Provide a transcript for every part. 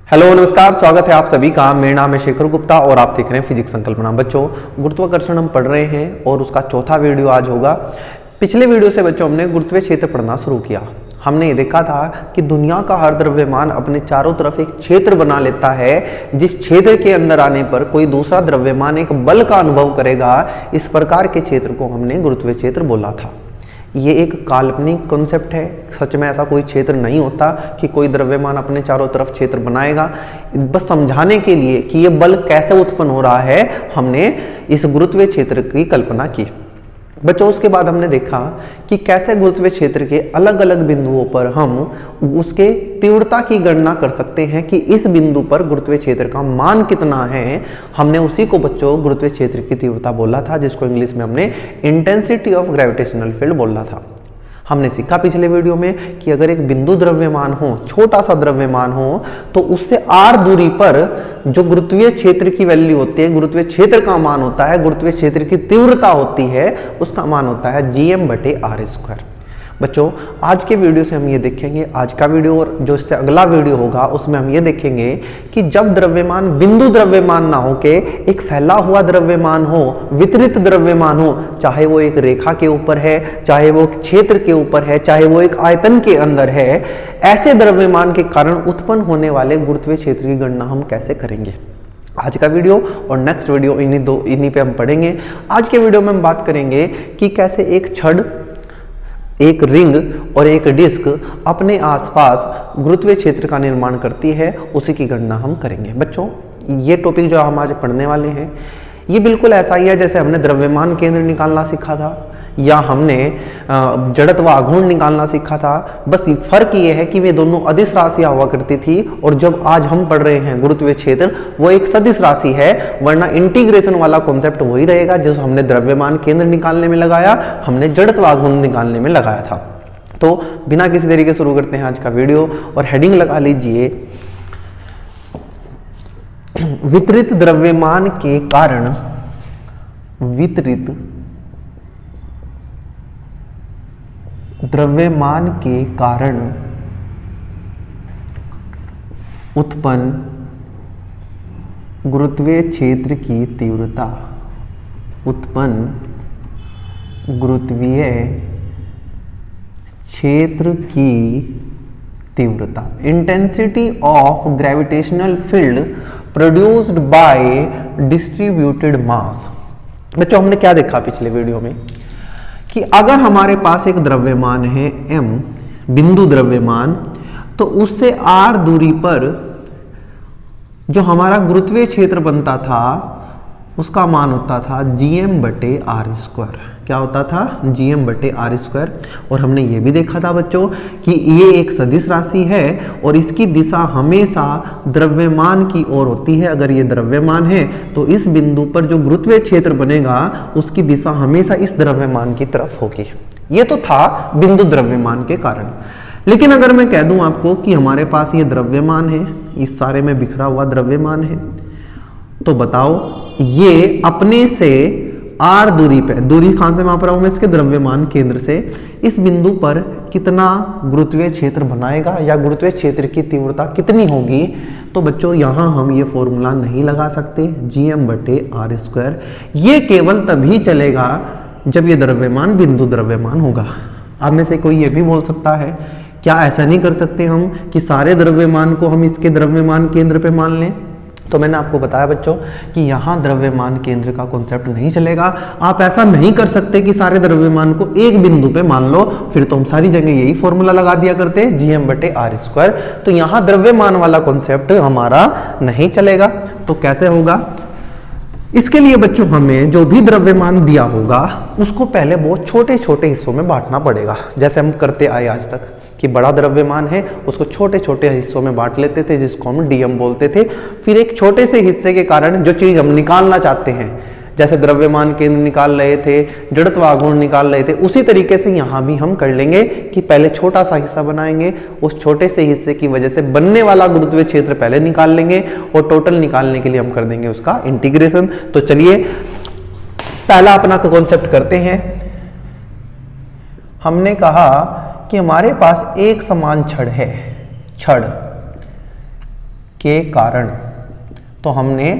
Hello नमस्कार, स्वागत है आप सभी का। मेरा नाम है शेखर गुप्ता और आप देख रहे हैं फिजिक्स संकल्पना। बच्चों, गुरुत्वाकर्षण हम पढ़ रहे हैं और उसका चौथा वीडियो आज होगा। पिछले वीडियो से बच्चों हमने गुरुत्वीय क्षेत्र पढ़ना शुरू किया। हमने ये देखा था कि दुनिया का हर द्रव्यमान अपने चारों तरफ एक क्षेत्र बना लेता है, जिस क्षेत्र के अंदर आने पर कोई दूसरा द्रव्यमान एक बल का अनुभव करेगा। इस प्रकार के क्षेत्र को हमने गुरुत्वीय क्षेत्र बोला था। ये एक काल्पनिक कॉन्सेप्ट है, सच में ऐसा कोई क्षेत्र नहीं होता कि कोई द्रव्यमान अपने चारों तरफ क्षेत्र बनाएगा। बस समझाने के लिए कि ये बल कैसे उत्पन्न हो रहा है, हमने इस गुरुत्वीय क्षेत्र की कल्पना की। बच्चों, उसके बाद हमने देखा कि कैसे गुरुत्वीय क्षेत्र के अलग अलग बिंदुओं पर हम उसके तीव्रता की गणना कर सकते हैं कि इस बिंदु पर गुरुत्वीय क्षेत्र का मान कितना है। हमने उसी को बच्चों गुरुत्वीय क्षेत्र की तीव्रता बोला था, जिसको इंग्लिश में हमने इंटेंसिटी ऑफ ग्रेविटेशनल फील्ड बोला था। हमने सीखा पिछले वीडियो में कि अगर एक बिंदु द्रव्यमान हो, छोटा सा द्रव्यमान हो, तो उससे r दूरी पर जो गुरुत्वीय क्षेत्र की वैल्यू होती है, गुरुत्वीय क्षेत्र का मान होता है, गुरुत्वीय क्षेत्र की तीव्रता होती है, उसका मान होता है gm/r²। बच्चों, आज के वीडियो से हम ये देखेंगे, आज का वीडियो और जो इससे अगला वीडियो होगा उसमें हम ये देखेंगे कि जब द्रव्यमान बिंदु द्रव्यमान ना हो के एक फैला हुआ द्रव्यमान हो, वितरित द्रव्यमान हो, चाहे वो एक रेखा के ऊपर है, चाहे वो क्षेत्र के ऊपर है, चाहे वो एक आयतन के अंदर है, ऐसे द्रव्यमान के कारण उत्पन्न होने वाले गुरुत्वीय क्षेत्र की गणना हम कैसे करेंगे। आज का वीडियो और नेक्स्ट वीडियो इन्हीं पे हम पढ़ेंगे। आज के वीडियो में हम बात करेंगे कि कैसे एक छड़, एक रिंग और एक डिस्क अपने आसपास गुरुत्वीय क्षेत्र का निर्माण करती है, उसी की गणना हम करेंगे। बच्चों, ये टॉपिक जो हम आज पढ़ने वाले हैं ये बिल्कुल ऐसा ही है जैसे हमने द्रव्यमान केंद्र निकालना सीखा था या हमने जड़त्व आघूर्ण निकालना सीखा था। बस फर्क ये है कि वे दोनों अदिश राशियां हुआ करती थी और जब आज हम पढ़ रहे हैं गुरुत्वीय क्षेत्र वो एक सदिश राशि है, वरना इंटीग्रेशन वाला कॉन्सेप्ट वही रहेगा जो हमने द्रव्यमान केंद्र निकालने में लगाया, हमने जड़त्व आघूर्ण निकालने में लगाया था। तो बिना किसी तरीके शुरू करते हैं आज का वीडियो और हेडिंग लगा लीजिए, वितरित द्रव्यमान के कारण द्रव्यमान के कारण उत्पन्न गुरुत्वीय क्षेत्र की तीव्रता, उत्पन्न गुरुत्वीय क्षेत्र की तीव्रता, intensity of gravitational field produced by distributed mass. बच्चों, हमने क्या देखा पिछले वीडियो में कि अगर हमारे पास एक द्रव्यमान है m, बिंदु द्रव्यमान, तो उससे r दूरी पर जो हमारा गुरुत्वीय क्षेत्र बनता था उसका मान होता था gm/r²। क्या होता था? gm/r²। और हमने ये भी देखा था बच्चों कि ये एक सदिश राशि है और इसकी दिशा हमेशा द्रव्यमान की ओर होती है। अगर ये द्रव्यमान है तो इस बिंदु पर जो गुरुत्वीय क्षेत्र बनेगा उसकी दिशा हमेशा इस द्रव्यमान की तरफ होगी। ये तो था बिंदु द्रव्यमान के कारण। लेकिन अगर मैं कह दूं आपको कि हमारे पास ये द्रव्यमान है, इस सारे में बिखरा हुआ द्रव्यमान है, तो बताओ ये अपने से r दूरी पे, दूरी कहां से माप रहा हूं मैं? इसके द्रव्यमान केंद्र से, इस बिंदु पर कितना गुरुत्वीय क्षेत्र बनाएगा या गुरुत्वीय क्षेत्र की तीव्रता कितनी होगी। तो बच्चों, यहां हम ये फॉर्मूला नहीं लगा सकते gm/r²। ये केवल तभी चलेगा जब ये द्रव्यमान बिंदु द्रव्यमान होगा। आप में से कोई ये भी बोल सकता है, क्या ऐसा नहीं कर सकते हम कि सारे द्रव्यमान को हम इसके द्रव्यमान केंद्र पे मान लें? तो मैंने आपको बताया बच्चों कि यहाँ द्रव्यमान केंद्र का कॉन्सेप्ट नहीं चलेगा। आप ऐसा नहीं कर सकते कि सारे द्रव्यमान को एक बिंदु पे मान लो, फिर तो हम सारी जगह यही फॉर्मूला लगा दिया करते gm/r²। तो यहाँ द्रव्यमान वाला कॉन्सेप्ट हमारा नहीं चलेगा। तो कैसे होगा? इसके लिए बच्चों हमें जो भी द्रव्यमान दिया होगा उसको पहले बहुत छोटे छोटे हिस्सों में बांटना पड़ेगा, जैसे हम करते आए आज तक कि बड़ा द्रव्यमान है उसको छोटे छोटे हिस्सों में बांट लेते थे, जिसको हम डीएम बोलते थे। फिर एक छोटे से हिस्से के कारण जो चीज हम निकालना चाहते हैं, जैसे द्रव्यमान केंद्र निकाल रहे थे, जड़त्व आघूर्ण निकाल रहे थे, उसी तरीके से यहाँ भी हम कर लेंगे कि पहले छोटा सा हिस्सा बनाएंगे, उस छोटे से हिस्से की वजह से बनने वाला गुरुत्वीय क्षेत्र पहले निकाल लेंगे और टोटल निकालने के लिए हम कर देंगे उसका इंटीग्रेशन। तो चलिए पहला अपना कॉन्सेप्ट करते हैं। हमने कहा कि हमारे पास एक समान छड़ है, छड़ के कारण, तो हमने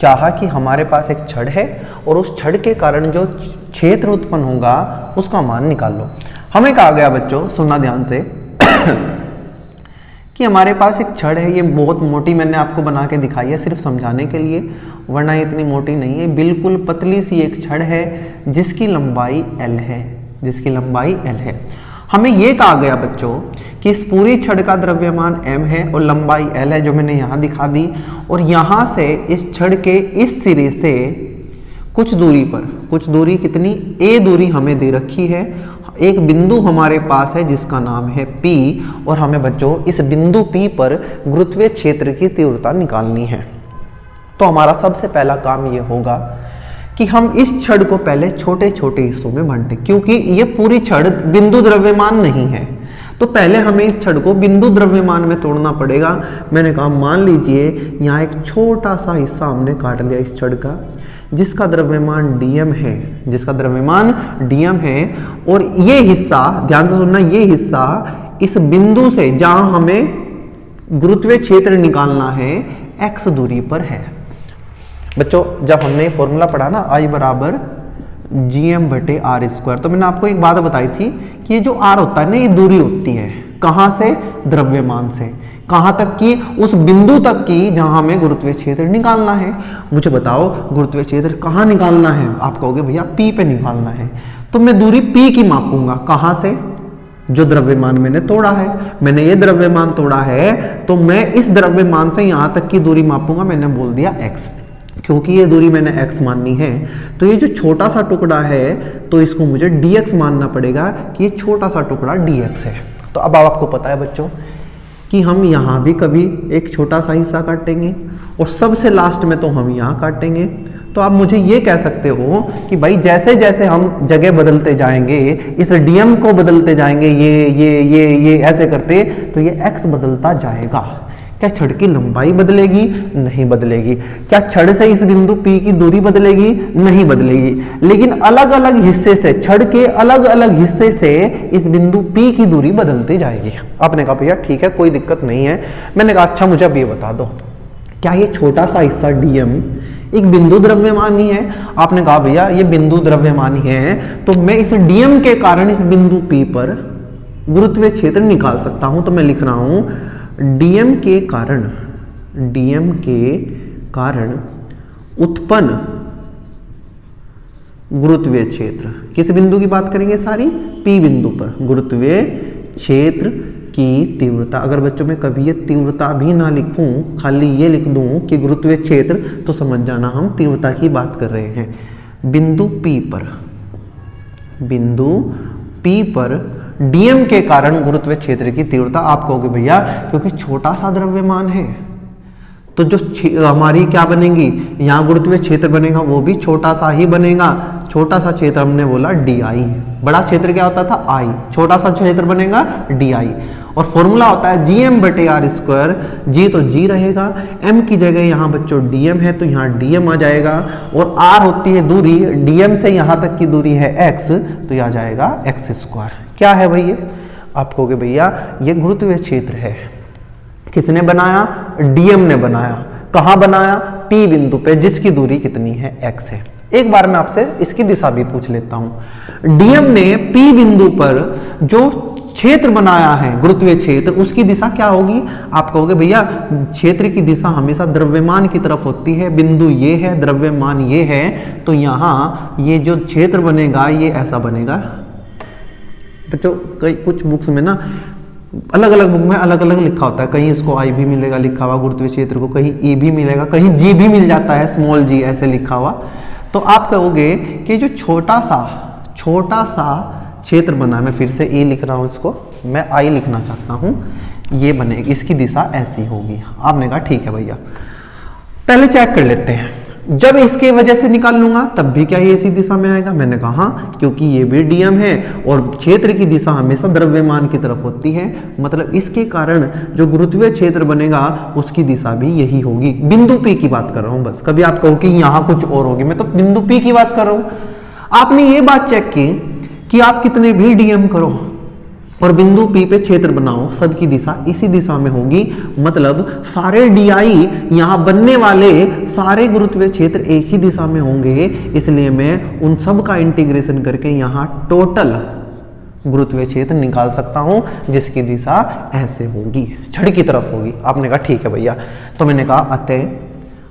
चाहा कि हमारे पास एक छड़ है और उस छड़ के कारण जो क्षेत्र उत्पन्न होगा उसका मान निकाल लो। हमें कहा गया बच्चों, सुनना ध्यान से कि हमारे पास एक छड़ है, ये बहुत मोटी मैंने आपको बना के दिखाई है सिर्फ समझाने के लिए, वरना इतनी मोटी नहीं है, बिल्कुल पतली सी एक छड़ है जिसकी लंबाई L है, जिसकी लंबाई L है। हमें ये कहा गया बच्चों कि इस पूरी छड़ का द्रव्यमान m है और लंबाई L है, जो मैंने यहाँ दिखा दी, और यहाँ से इस छड़ के इस सिरे से कुछ दूरी पर, कुछ दूरी कितनी, a दूरी हमें दे रखी है, एक बिंदु हमारे पास है जिसका नाम है P, और हमें बच्चों इस बिंदु P पर गुरुत्वीय क्षेत्र की तीव्रता निकालनी है। तो हमारा सबसे पहला काम ये होगा कि हम इस छड़ को पहले छोटे छोटे हिस्सों में बांटे, क्योंकि ये पूरी छड़ बिंदु द्रव्यमान नहीं है, तो पहले हमें इस छड़ को बिंदु द्रव्यमान में तोड़ना पड़ेगा। मैंने कहा मान लीजिए यहाँ एक छोटा सा हिस्सा हमने काट लिया इस छड़ का, जिसका द्रव्यमान dm है, जिसका द्रव्यमान dm है, और ये हिस्सा ध्यान से सुनना, ये हिस्सा इस बिंदु से जहां हमें गुरुत्वीय क्षेत्र निकालना है x दूरी पर है। बच्चों जब हमने फॉर्मूला पढ़ा ना I बराबर gm/r², तो मैंने आपको एक बात बताई थी कि ये जो r होता है ना, ये दूरी होती है कहां से, द्रव्यमान से, कहां तक की, उस बिंदु तक की जहां हमें गुरुत्वीय क्षेत्र निकालना है। मुझे बताओ गुरुत्वीय क्षेत्र कहां निकालना है, आप कहोगे भैया P पे निकालना है, तो मैं दूरी P की मापूंगा, कहां से, जो द्रव्यमान मैंने तोड़ा है, मैंने ये द्रव्यमान तोड़ा है, तो मैं इस द्रव्यमान से यहां तक की दूरी मापूंगा, मैंने बोल दिया x, क्योंकि ये दूरी मैंने x माननी है, तो ये जो छोटा सा टुकड़ा है तो इसको मुझे dx मानना पड़ेगा कि ये छोटा सा टुकड़ा dx है। तो अब आपको पता है बच्चों कि हम यहाँ भी कभी एक छोटा सा हिस्सा काटेंगे और सबसे लास्ट में तो हम यहाँ काटेंगे। तो आप मुझे ये कह सकते हो कि भाई जैसे जैसे हम जगह बदलते जाएंगे, इस dm को बदलते जाएंगे, ये ऐसे करते, तो ये x बदलता जाएगा। क्या छड़ की लंबाई बदलेगी? नहीं बदलेगी। क्या छड़ से इस बिंदु P की दूरी बदलेगी? नहीं बदलेगी। लेकिन अलग अलग हिस्से से, छड़ के अलग अलग हिस्से से इस बिंदु P की दूरी बदलती जाएगी। आपने कहा भैया ठीक है, कोई दिक्कत नहीं है। मैंने कहा अच्छा मुझे अब ये बता दो, क्या ये छोटा सा हिस्सा dm एक बिंदु द्रव्यमानी है? आपने कहा भैया ये बिंदु द्रव्यमानी है, तो मैं इस dm के कारण इस बिंदु P पर गुरुत्वीय क्षेत्र निकाल सकता हूं। तो मैं लिख रहा हूं dm के कारण उत्पन्न गुरुत्वीय क्षेत्र, किस बिंदु की बात करेंगे सारी? P बिंदु पर गुरुत्वीय क्षेत्र की तीव्रता। अगर बच्चों में कभी ये तीव्रता भी ना लिखूं, खाली ये लिख दूं कि गुरुत्वीय क्षेत्र, तो समझ जाना हम तीव्रता की बात कर रहे हैं। बिंदु P पर dm के कारण गुरुत्वीय क्षेत्र की तीव्रता। आप कहोगे भैया क्योंकि छोटा सा द्रव्यमान है, तो जो हमारी क्या बनेगी, यहाँ गुरुत्वीय क्षेत्र बनेगा वो भी छोटा सा ही बनेगा। छोटा सा क्षेत्र हमने बोला di, बड़ा क्षेत्र क्या होता था I, छोटा सा क्षेत्र बनेगा di, और फॉर्मूला होता है gm/r²। g तो g रहेगा, m की जगह यहाँ बच्चों dm है तो यहाँ dm आ जाएगा, और r होती है दूरी, dm से यहाँ तक की दूरी है x, तो यह आ जाएगा x²। क्या है भाई ये? आप कहोगे भैया ये गुरुत्वीय क्षेत्र है। किसने बनाया? dm ने बनाया। कहां बनाया? P बिंदु पे, जिसकी दूरी कितनी है? x है। एक बार मैं आपसे इसकी दिशा भी पूछ लेता हूं। dm ने P बिंदु पर जो क्षेत्र बनाया है, गुरुत्वीय क्षेत्र, उसकी दिशा क्या होगी? आप कहोगे भैया क्षेत्र की दिशा हमेशा द्रव्यमान की तरफ होती है, बिंदु ये है, द्रव्यमान ये है, तो यहाँ ये जो क्षेत्र बनेगा ये ऐसा बनेगा। बच्चों कई कुछ बुक्स में ना अलग अलग बुक में अलग अलग लिखा होता है, कहीं इसको I भी मिलेगा लिखा हुआ गुरुत्वीय क्षेत्र को, कहीं E भी मिलेगा, कहीं G भी मिल जाता है, स्मॉल g ऐसे लिखा हुआ। तो आप कहोगे कि जो छोटा सा क्षेत्र बना, मैं फिर से E लिख रहा हूं, इसको मैं I लिखना चाहता हूं, ये बनेगी, इसकी दिशा ऐसी होगी। आपने कहा ठीक है भैया, पहले चेक कर लेते हैं। जब इसके वजह से निकाल लूंगा तब भी क्या ये इसी दिशा में आएगा? मैंने कहा हाँ, क्योंकि ये भी dm है और क्षेत्र की दिशा हमेशा द्रव्यमान की तरफ होती है, मतलब इसके कारण जो गुरुत्वीय क्षेत्र बनेगा उसकी दिशा भी यही होगी। बिंदु P की बात कर रहा हूं बस, कभी आप कहो कि यहां कुछ और होगी, मैं तो बिंदु P की बात कर रहा हूं। आपने ये बात चेक की कि आप कितने भी dm करो, और बिंदु P पे क्षेत्र बनाओ, सबकी दिशा इसी दिशा में होगी, मतलब सारे DI यहाँ बनने वाले सारे गुरुत्वीय क्षेत्र एक ही दिशा में होंगे, इसलिए मैं उन सब का इंटीग्रेशन करके यहाँ टोटल गुरुत्वीय क्षेत्र निकाल सकता हूं जिसकी दिशा ऐसे होगी, छड़ की तरफ होगी। आपने कहा ठीक है भैया, तो मैंने कहा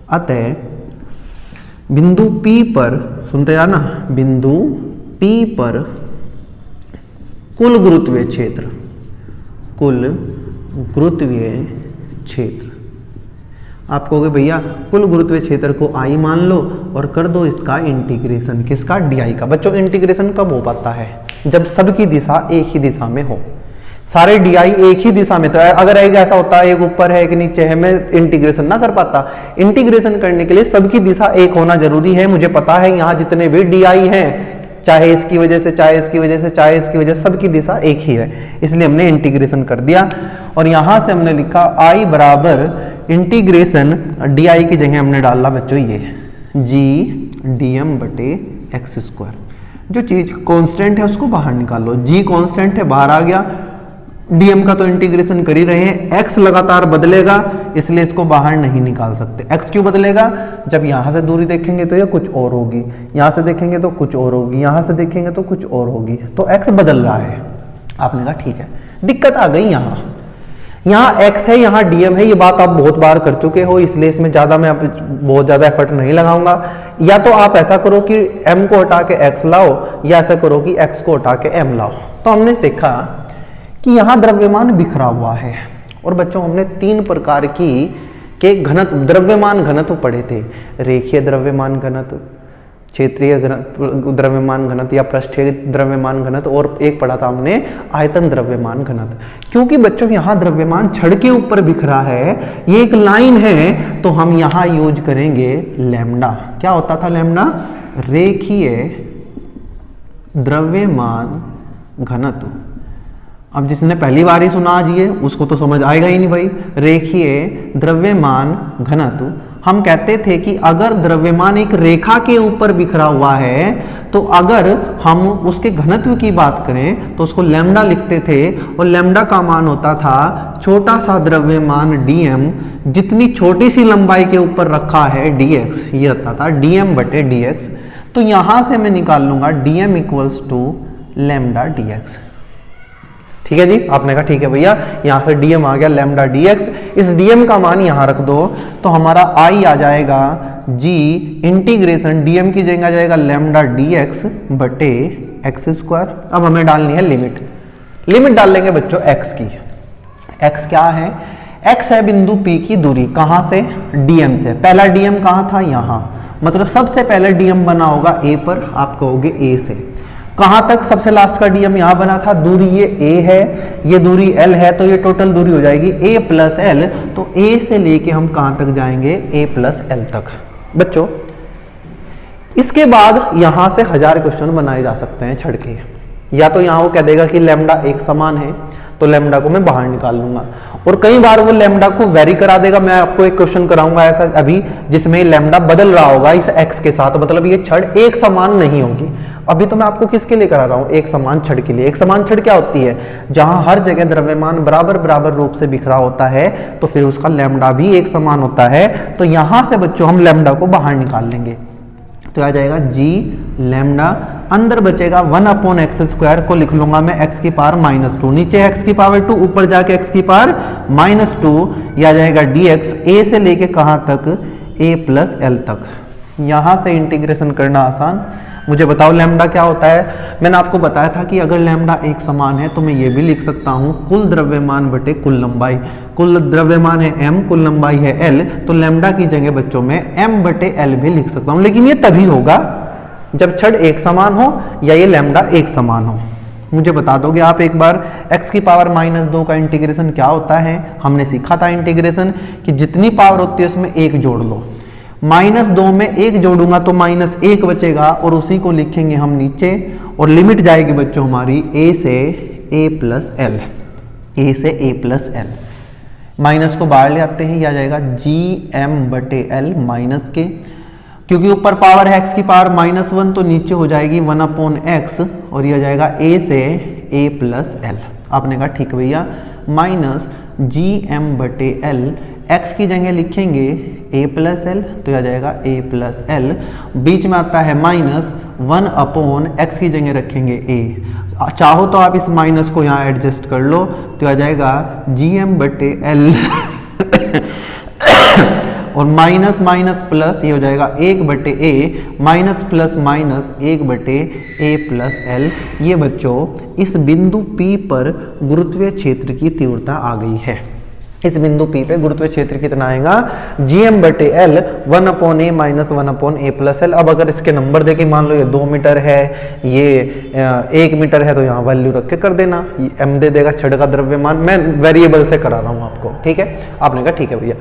अतः बिंदु P पर, सुनते हैं ना, बिंदु P पर कुल गुरुत्वीय क्षेत्र, आप कहोगे भैया कुल गुरुत्वीय क्षेत्र को I मान लो और कर दो इसका इंटीग्रेशन, किसका, DI का। बच्चों इंटीग्रेशन कब हो पाता है, जब सबकी दिशा एक ही दिशा में हो, सारे DI एक ही दिशा में। तो अगर एक ऐसा होता है एक ऊपर है एक नीचे है, मैं इंटीग्रेशन ना कर पाता। इंटीग्रेशन करने के लिए सबकी दिशा एक होना जरूरी है। मुझे पता है यहाँ जितने भी DI हैं, चाहे इसकी वजह से, चाहे इसकी वजह से, चाहे इसकी वजह से, सबकी दिशा एक ही है, इसलिए हमने इंटीग्रेशन कर दिया। और यहां से हमने लिखा I बराबर इंटीग्रेशन DI की जगह हमने डाला बच्चों ये G/dm/x²। जो चीज कांस्टेंट है उसको बाहर निकालो, G कांस्टेंट है बाहर आ गया, dm का तो इंटीग्रेशन कर ही रहे हैं, x लगातार बदलेगा इसलिए इसको बाहर नहीं निकाल सकते। x क्यों बदलेगा, जब यहां से दूरी देखेंगे तो ये कुछ और होगी, यहां से देखेंगे तो कुछ और होगी, यहां से देखेंगे तो कुछ और होगी, तो x बदल रहा है। आपने कहा ठीक है, दिक्कत आ गई यहाँ x है, यहाँ dm है, ये बात आप बहुत बार कर चुके हो, इसलिए इसमें ज्यादा मैं बहुत ज्यादा एफर्ट नहीं लगाऊंगा। या तो आप ऐसा करो कि m को हटा के x लाओ, या ऐसा करो कि x को हटा के m लाओ। तो हमने देखा कि यहाँ द्रव्यमान बिखरा हुआ है, और बच्चों हमने 3 प्रकार के घनत्व, द्रव्यमान घनत्व पढ़े थे, रेखीय द्रव्यमान घनत्व, क्षेत्रीय द्रव्यमान घनत्व या पृष्ठीय द्रव्यमान घनत्व, और एक पढ़ा था हमने आयतन द्रव्यमान घनत्व। क्योंकि बच्चों यहाँ द्रव्यमान छड़ के ऊपर बिखरा है, ये एक लाइन है, तो हम यहाँ यूज करेंगे लैम्डा। क्या होता था लैम्डा, रेखीय द्रव्यमान घनत्व। अब जिसने पहली बार ही सुना आज ये, उसको तो समझ आएगा ही नहीं भाई। रेखीय द्रव्यमान घनत्व, हम कहते थे कि अगर द्रव्यमान एक रेखा के ऊपर बिखरा हुआ है, तो अगर हम उसके घनत्व की बात करें तो उसको लैम्डा लिखते थे, और लैम्डा का मान होता था छोटा सा द्रव्यमान dm जितनी छोटी सी लंबाई के ऊपर रखा है dx, ये होता था dm/dx। तो यहां से मैं निकाल लूंगा dm equals to lambda dx। ठीक है जी, आपने कहा ठीक है भैया, यहां से dm आ गया लैम्डा dx, इस dm का मान यहां रख दो तो हमारा I आ जाएगा G इंटीग्रेशन dm की जगह आ जाएगा लैम्डा dx/x²। अब हमें डालनी है लिमिट डाल लेंगे बच्चों x की। x क्या है, x है बिंदु P की दूरी, कहां से, dm से। पहला dm कहां था, यहां, मतलब सबसे पहले dm बना होगा a पर, आप कहोगे a से। कहां तक सबसे लास्ट का dm यहां बना था, दूरी ये a है, ये दूरी l है, तो ये टोटल दूरी हो जाएगी a प्लस l। तो a से लेके हम कहां तक जाएंगे, a प्लस l तक। बच्चों इसके बाद यहां से 1000 क्वेश्चन बनाए जा सकते हैं छड़ के। या तो यहां वो कह देगा कि लैम्डा एक समान है, तो लैम्डा को मैं बाहर निकाल लूंगा, और कई बार वो लैम्डा को वेरी करा देगा। मैं आपको एक क्वेश्चन कराऊंगा ऐसा अभी, जिसमें लैम्डा बदल रहा होगा इस x के साथ, मतलब ये छड़ एक समान नहीं होगी। अभी तो मैं आपको किसके लिए करा रहा हूं, एक समान छड़ के लिए। एक समान छड़ क्या होती है, जहां हर जगह द्रव्यमान बराबर रूप से बिखरा होता है, तो फिर उसका लैम्डा भी एक समान होता है। तो यहां से बच्चों हम लैम्डा को बाहर निकाल लेंगे, तो आ जाएगा G लैम्डा, अंदर बचेगा 1/x² को लिख लूंगा मैं x की पावर -2, नीचे x की पावर 2, ऊपर जाके x की पावर -2, यह आ जाएगा dx, a से लेके कहां तक, a प्लस l तक। यहां से इंटीग्रेशन करना आसान। मुझे बताओ लैम्डा क्या होता है। मैंने आपको बताया था कि अगर लैम्डा एक समान है तो मैं ये भी लिख सकता हूं कुल द्रव्यमान बटे कुल लंबाई। कुल द्रव्यमान है m, कुल लंबाई है l, तो लैम्डा की जगह बच्चों में m/l भी लिख सकता हूं। लेकिन ये तभी होगा जब छड़ एक समान हो या ये लैम्डा एक समान हो। मुझे बता दोगे आप एक बार x की पावर -2 का इंटीग्रेशन क्या होता है। हमने सीखा था इंटीग्रेशन कि जितनी पावर होती है उसमें एक जोड़ लो। -2 में 1 जोड़ूंगा तो -1 बचेगा, और उसी को लिखेंगे हम नीचे, और लिमिट जाएगी बच्चों हमारी a से a प्लस l, a से a प्लस l। माइनस को बाहर ले आते हैं, यह आ जाएगा gm/l माइनस के, क्योंकि ऊपर पावर है x की पावर -1, तो नीचे हो जाएगी 1/x, और यह आ जाएगा a से a प्लस l। आपने कहा ठीक भैया, माइनस जी एम बटे एल, एक्स की जगह लिखेंगे ए प्लस एल, तो आ जाएगा ए प्लस एल, बीच में आता है माइनस 1 अपॉन एक्स की जगह रखेंगे ए, चाहो तो आप इस माइनस को यहाँ एडजस्ट कर लो, तो आ जाएगा जी एम बटे एल और माइनस माइनस प्लस, ये हो जाएगा 1 बटे ए, माइनस प्लस माइनस 1 बटे ए प्लस एल। ये बच्चों इस बिंदु P पर गुरुत्वीय क्षेत्र की तीव्रता आ गई है। इस बिंदु P पे गुरुत्वीय क्षेत्र कितना आएगा, जी एम बटे एल 1 अपॉन ए माइनस 1 अपॉन ए प्लस एल। अब अगर इसके नंबर देके मान लो ये 2 मीटर है, ये 1 मीटर है, तो यहाँ वैल्यू रख के कर देना, एम दे देगा छड़ का द्रव्यमान। मैं वेरिएबल से करा रहा हूँ आपको, ठीक है। आपने कहा ठीक है भैया।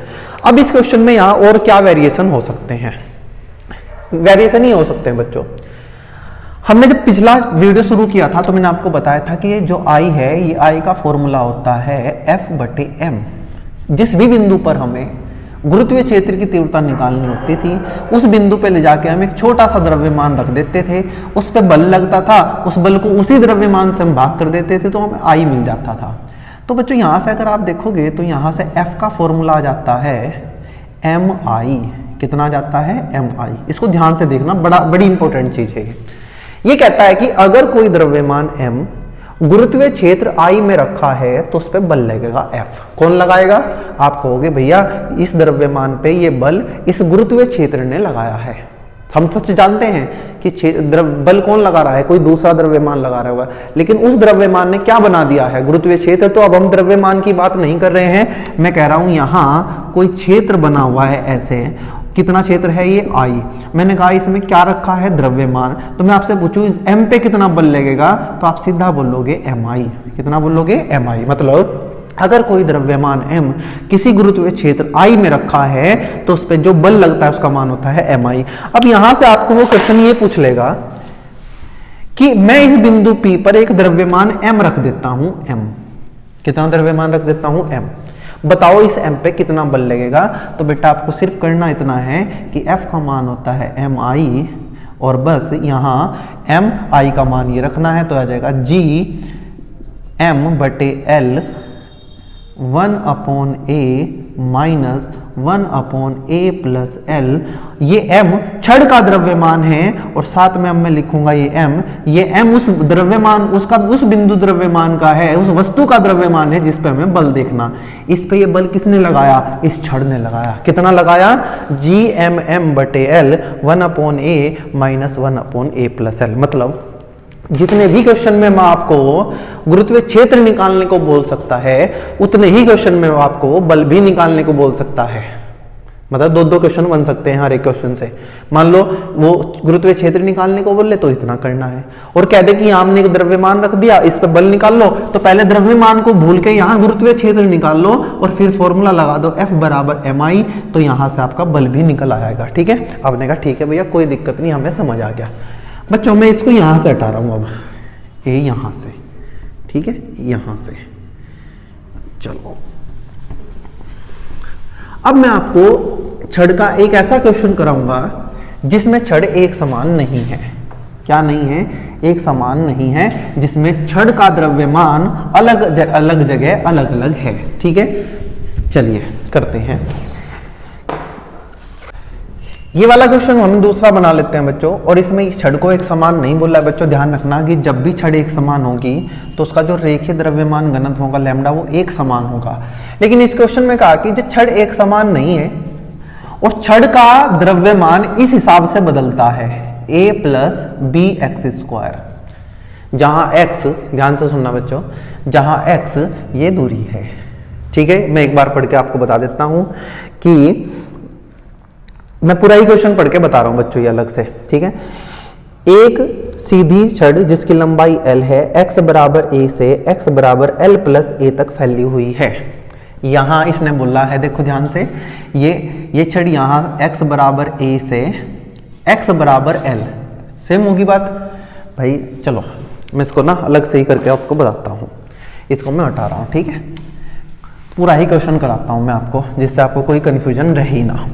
अब इस क्वेश्चन में यहाँ और क्या वेरिएशन हो सकते हैं, वेरिएशन ही हो सकते हैं बच्चों। हमने जब पिछला वीडियो शुरू किया था तो मैंने आपको बताया था कि ये जो आई है, ये आई का फॉर्मूला होता है एफ बटे एम। जिस भी बिंदु पर हमें गुरुत्वीय क्षेत्र की तीव्रता निकालनी होती थी, उस बिंदु पे ले जाके हम एक छोटा सा द्रव्यमान रख देते थे, उस पे बल लगता था, उस बल को उसी द्रव्यमान से हम भाग कर देते थे, तो हमें आई मिल जाता था। तो बच्चों यहाँ से अगर आप देखोगे तो यहाँ से एफ का फॉर्मूला आ जाता है एम आई। कितना आ जाता है, एम आई। इसको ध्यान से देखना, बड़ी इंपॉर्टेंट चीज है। ये कहता है कि अगर कोई द्रव्यमान m गुरुत्वीय क्षेत्र I में रखा है तो उस पर बल लगेगा F। कौन लगाएगा, आप कहोगे भैया इस द्रव्यमान पे ये बल इस गुरुत्वीय क्षेत्र ने लगाया है। हम सच जानते हैं कि बल कौन लगा रहा है, कोई दूसरा द्रव्यमान लगा रहा होगा, लेकिन उस द्रव्यमान ने क्या बना दिया है, गुरुत्वीय क्षेत्र। तो अब हम द्रव्यमान की बात नहीं कर रहे हैं, मैं कह रहा हूं यहां कोई क्षेत्र बना हुआ है ऐसे। कितना क्षेत्र है ये I। मैंने कहा इसमें क्या रखा है, द्रव्यमान। तो मैं आपसे पूछूं इस M पे कितना बल लगेगा, तो आप सीधा बोलोगे MI। कितना बोलोगे, MI। मतलब अगर कोई द्रव्यमान M किसी गुरुत्वीय क्षेत्र I में रखा है तो उस पर जो बल लगता है उसका मान होता है MI। अब यहां से आपको वो क्वेश्चन ये पूछ लेगा कि मैं इस बिंदु P पर एक द्रव्यमान M रख देता हूं, M। कितना द्रव्यमान रख देता हूं, M। बताओ इस m पे कितना बल लगेगा। तो बेटा आपको सिर्फ करना इतना है कि f का मान होता है mi, और बस यहाँ mi का मान ये रखना है, तो आ जाएगा g m बटे l 1 upon a minus 1 upon a plus l। ये m छड़ का द्रव्यमान है और साथ में मैं लिखूंगा ये m उस द्रव्यमान उस बिंदु द्रव्यमान का है, उस वस्तु का द्रव्यमान है जिस पे हमें बल देखना। इस पे ये बल किसने लगाया, इस छड़ ने लगाया। कितना लगाया, जी एम एम बटे L 1 upon a minus 1 upon a plus L. मतलब जितने भी क्वेश्चन में मैं आपको गुरुत्वीय क्षेत्र निकालने को बोल सकता है, उतने ही क्वेश्चन में आपको बल भी निकालने को बोल सकता है। मतलब 2-2 क्वेश्चन बन सकते हैं हर एक क्वेश्चन से। मान लो वो गुरुत्वीय क्षेत्र निकालने को बोले तो इतना करना है, और कह दे कि हमने एक द्रव्यमान रख दिया, इस पे बल निकाल लो, तो पहले द्रव्यमान को भूल के यहाँ गुरुत्वीय क्षेत्र निकाल लो और फिर फॉर्मूला लगा दो F बराबर mi, तो यहाँ से आपका बल भी निकल आएगा। ठीक है। आपने कहा ठीक है भैया, कोई दिक्कत नहीं, हमें समझ आ गया। बच्चों मैं इसको यहां से हटा रहा हूं, अब ए यहां से, ठीक है, यहां से। चलो अब मैं आपको छड़ का एक ऐसा क्वेश्चन कराऊंगा जिसमें छड़ एक समान नहीं है। क्या नहीं है, एक समान नहीं है, जिसमें छड़ का द्रव्यमान अलग जगह अलग अलग है। ठीक है, चलिए करते हैं। ये वाला क्वेश्चन हम दूसरा बना लेते हैं बच्चों, और इसमें छड़ को एक समान नहीं बोला है बच्चों। ध्यान रखना कि जब भी छड़ एक समान होगी तो उसका जो रेखीय द्रव्यमान घनत्व होगा लैम्डा, वो एक समान होगा। लेकिन इस क्वेश्चन में कहा कि जो छड़ एक समान नहीं है और छड़ का द्रव्यमान इस हिसाब से बदलता है, a plus B X square, जहां x, ध्यान से सुनना बच्चों, जहां x ये दूरी है। ठीक है, मैं एक बार पढ़ के आपको बता देता हूं कि मैं पूरा ही क्वेश्चन पढ़ के बता रहा हूं बच्चों ये अलग से। ठीक है, एक सीधी छड़ जिसकी लंबाई l है, x बराबर a से x बराबर l प्लस a तक फैली हुई है। यहां इसने बोला है, देखो ध्यान से, ये छड़ यहां x बराबर a से x बराबर l, सेम होगी बात भाई। चलो मैं इसको ना अलग से ही करके आपको बताता हूं, इसको मैं हटा रहा हूं। ठीक है, पूरा ही क्वेश्चन कराता हूं मैं आपको, जिससे आपको कोई कंफ्यूजन रहे ना।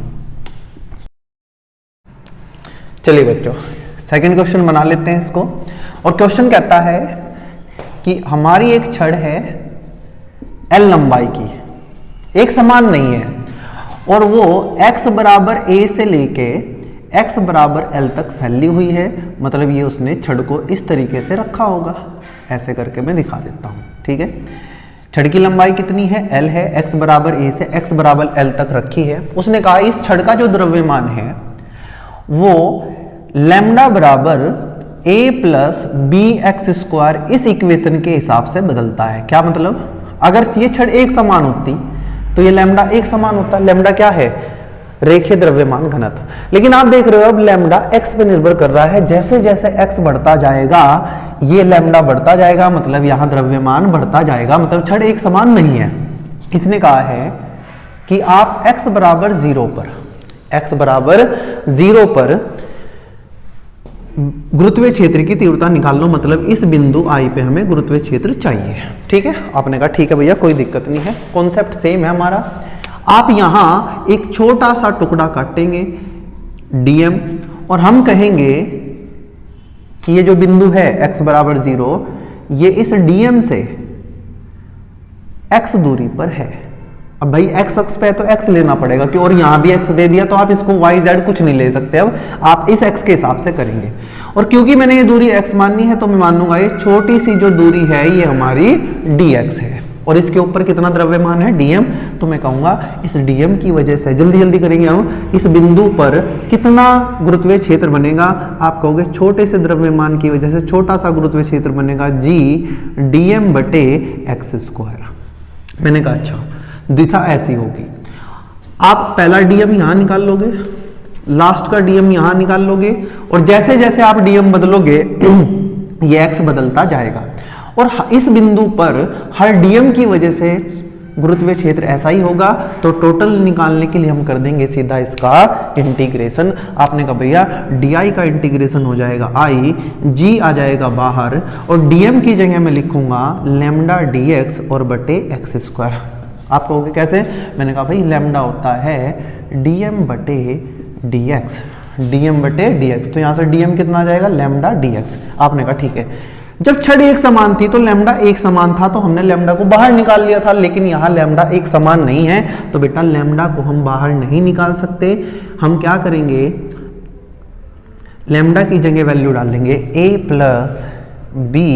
चलिए बच्चों सेकंड क्वेश्चन बना लेते हैं इसको। और क्वेश्चन कहता है कि हमारी एक छड़ है L लंबाई की, एक समान नहीं है, और वो x बराबर a से लेके x बराबर l तक फैली हुई है, मतलब ये उसने छड़ को इस तरीके से रखा होगा। ऐसे करके मैं दिखा देता हूं, ठीक है। छड़ की लंबाई कितनी है, l है, x बराबर a से x बराबर l तक रखी है। उसने कहा इस छड़ का जो द्रव्यमान है वो लैम्डा बराबर a plus B X square इस इक्वेशन के हिसाब से बदलता है। क्या मतलब, अगर ये छड़ एक समान होती तो ये लैम्डा एक समान होता। लैम्डा क्या है, रेखीय द्रव्यमान घनत्व। लेकिन आप देख रहे हो अब लैम्डा x पे निर्भर कर रहा है। जैसे जैसे x बढ़ता जाएगा ये लैम्डा बढ़ता जाएगा, मतलब यहां द्रव्यमान बढ़ता जाएगा, मतलब छड़ एक समान नहीं है। इसने कहा है कि आप x बराबर 0 पर, x बराबर 0 पर गुरुत्वीय क्षेत्र की तीव्रता निकाल लो, मतलब इस बिंदु I पे हमें गुरुत्वीय क्षेत्र चाहिए। ठीक है, आपने कहा ठीक है भैया कोई दिक्कत नहीं है, कॉन्सेप्ट सेम है हमारा। आप यहां एक छोटा सा टुकड़ा काटेंगे dm, और हम कहेंगे कि ये जो बिंदु है x बराबर 0, ये इस dm से x दूरी पर है। अब भाई x अक्ष पे है तो x लेना पड़ेगा क्यों, और यहां भी x दे दिया तो आप इसको y z कुछ नहीं ले सकते। अब आप इस x के हिसाब से करेंगे, और क्योंकि मैंने ये दूरी x माननी है तो मैं मानूंगा ये छोटी सी जो दूरी है ये हमारी dx है, और इसके ऊपर कितना द्रव्यमान है dm, तो मैं कहूंगा इस dm की वजह से, जल्दी जल्दी करेंगे हम, इस बिंदु पर कितना गुरुत्वीय क्षेत्र बनेगा। आप कहोगे छोटे से द्रव्यमान की वजह से छोटा सा गुरुत्वीय क्षेत्र बनेगा g dm बटे एक्स स्क्वायर। मैंने कहा अच्छा दिशा ऐसी होगी। आप पहला dm यहां निकाल लोगे, लास्ट का dm यहां निकाल लोगे, और जैसे जैसे आप dm बदलोगे ये x बदलता जाएगा, और इस बिंदु पर हर dm की वजह से गुरुत्वीय क्षेत्र ऐसा ही होगा। तो टोटल निकालने के लिए हम कर देंगे सीधा इसका इंटीग्रेशन। आपने कहा भैया डी का इंटीग्रेशन हो जाएगा i, g आ जाएगा बाहर, और dm की जगह मैं लिखूंगा लैम्डा dx और बटे एक्स स्क्वायर। आप कहोगे कैसे, मैंने कहा भाई लैम्डा होता है dm बटे dx, dm बटे dx, तो यहां से dm कितना आ जाएगा लैम्डा dx। आपने कहा ठीक है, जब छड़ एक समान थी तो लैम्डा एक समान था तो हमने लैम्डा को बाहर निकाल लिया था, लेकिन यहाँ लैम्डा एक समान नहीं है तो बेटा लैम्डा को हम बाहर नहीं निकाल सकते। हम क्या करेंगे, लैम्डा की जगह वैल्यू डाल देंगे a plus B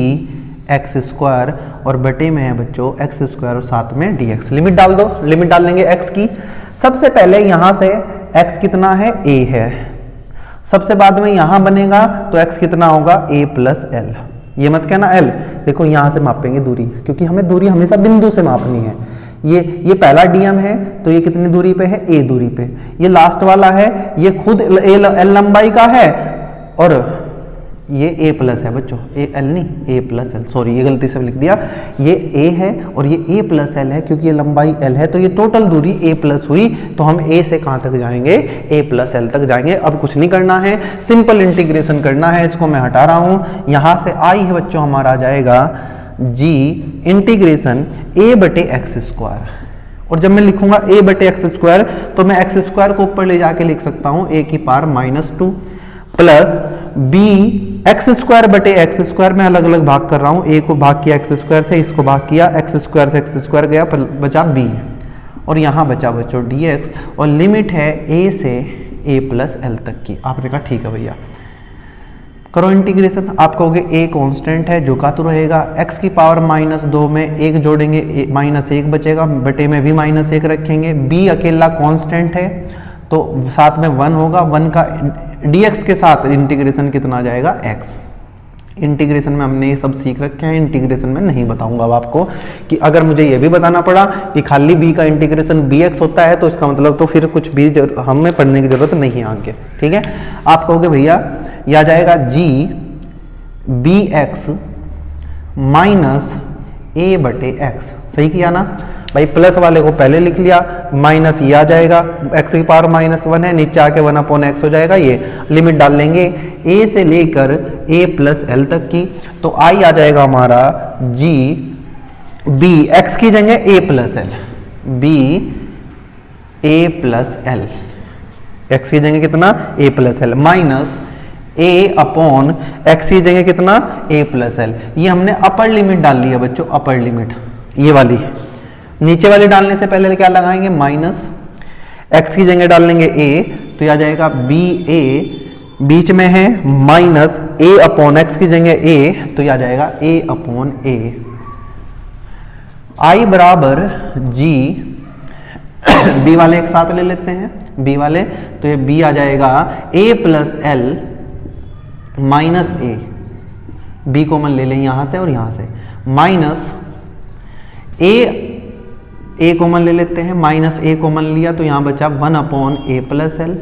X square, और बटे में है बच्चों एक्स स्क्वायर और साथ में dx। लिमिट डाल दो, लिमिट डाल लेंगे x की। सबसे पहले यहां से x कितना है, a है, सबसे बाद में यहां बनेगा तो x कितना होगा a प्लस l। ये मत कहना l, देखो यहां से मापेंगे दूरी, क्योंकि हमें दूरी हमेशा बिंदु से मापनी है। ये पहला dm है तो ये कितनी दूरी पे है, a दूरी पे। ये लास्ट वाला है ये खुद l लंबाई का है, और ये a प्लस है बच्चों, l नहीं a प्लस l, सॉरी ये गलती से लिख दिया, ये a है और ये a प्लस l है, क्योंकि ये लंबाई l है तो ये टोटल दूरी a प्लस हुई। तो हम a से कहां तक जाएंगे, a प्लस l तक जाएंगे। अब कुछ नहीं करना है, सिंपल इंटीग्रेशन करना है। इसको मैं हटा रहा हूं, यहां से i है बच्चों हमारा आ जाएगा g इंटीग्रेशन a बटे एक्स स्क्वायर, और जब मैं लिखूंगा a बटे एक्स स्क्वायर तो मैं एक्स स्क्वायर को ऊपर ले जाके लिख सकता हूं a की power -2 plus b x square बटे एक्स स्क्वायर में अलग अलग भाग कर रहा हूं, a को भाग किया एक्स स्क्वायर से, इसको भाग किया एक्स स्क्वायर से, एक्स स्क्वायर गया बचा b, और यहां बचा बच्चों dx, और लिमिट है a से a प्लस l तक की। आपने कहा ठीक है भैया करो इंटीग्रेशन। आप कहोगे a कांस्टेंट है झुका तो रहेगा, x की पावर -2 में 1 जोड़ेंगे -1 बचेगा, बटे में भी -1 रखेंगे, b अकेला कांस्टेंट है तो साथ में 1 होगा, 1 का dx के साथ इंटीग्रेशन कितना आ जाएगा x। इंटीग्रेशन में हमने ये सब सीख रखे हैं, इंटीग्रेशन में नहीं बताऊंगा अब आपको, कि अगर मुझे ये भी बताना पड़ा कि खाली b का इंटीग्रेशन bx होता है तो इसका मतलब तो फिर कुछ भी हमें पढ़ने की जरूरत नहीं है आगे। ठीक है, आप कहोगे भैया ये आ जाएगा g bx माइनस a बटे x। सही किया ना भाई, प्लस वाले को पहले लिख लिया, माइनस ये आ जाएगा, x की पावर -1 है, नीचे आके 1/x हो जाएगा। ये लिमिट डाल लेंगे a से लेकर a प्लस l तक की, तो i आ जाएगा हमारा g b x की जगह a plus l, b a plus l, x की जगह कितना a plus l, minus a upon x की जगह कितना a प्लस एल। ये हमने अपर लिमिट डाल ली है बच्चों, अपर लिमिट ये वाली। नीचे वाली डालने से पहले क्या लगाएंगे माइनस, x की जगह डाल लेंगे a, तो यह आ जाएगा बी ए, बीच में है माइनस a अपॉन एक्स की जगह a, तो यह आ जाएगा a अपॉन ए। I बराबर g, b वाले एक साथ ले लेते हैं, b वाले, तो ये b आ जाएगा a plus L minus A, b common ले लें यहां से और यहां से, माइनस a कॉमन ले लेते हैं, माइनस a कॉमन लिया तो यहां बचा 1 अपॉन a प्लस एल,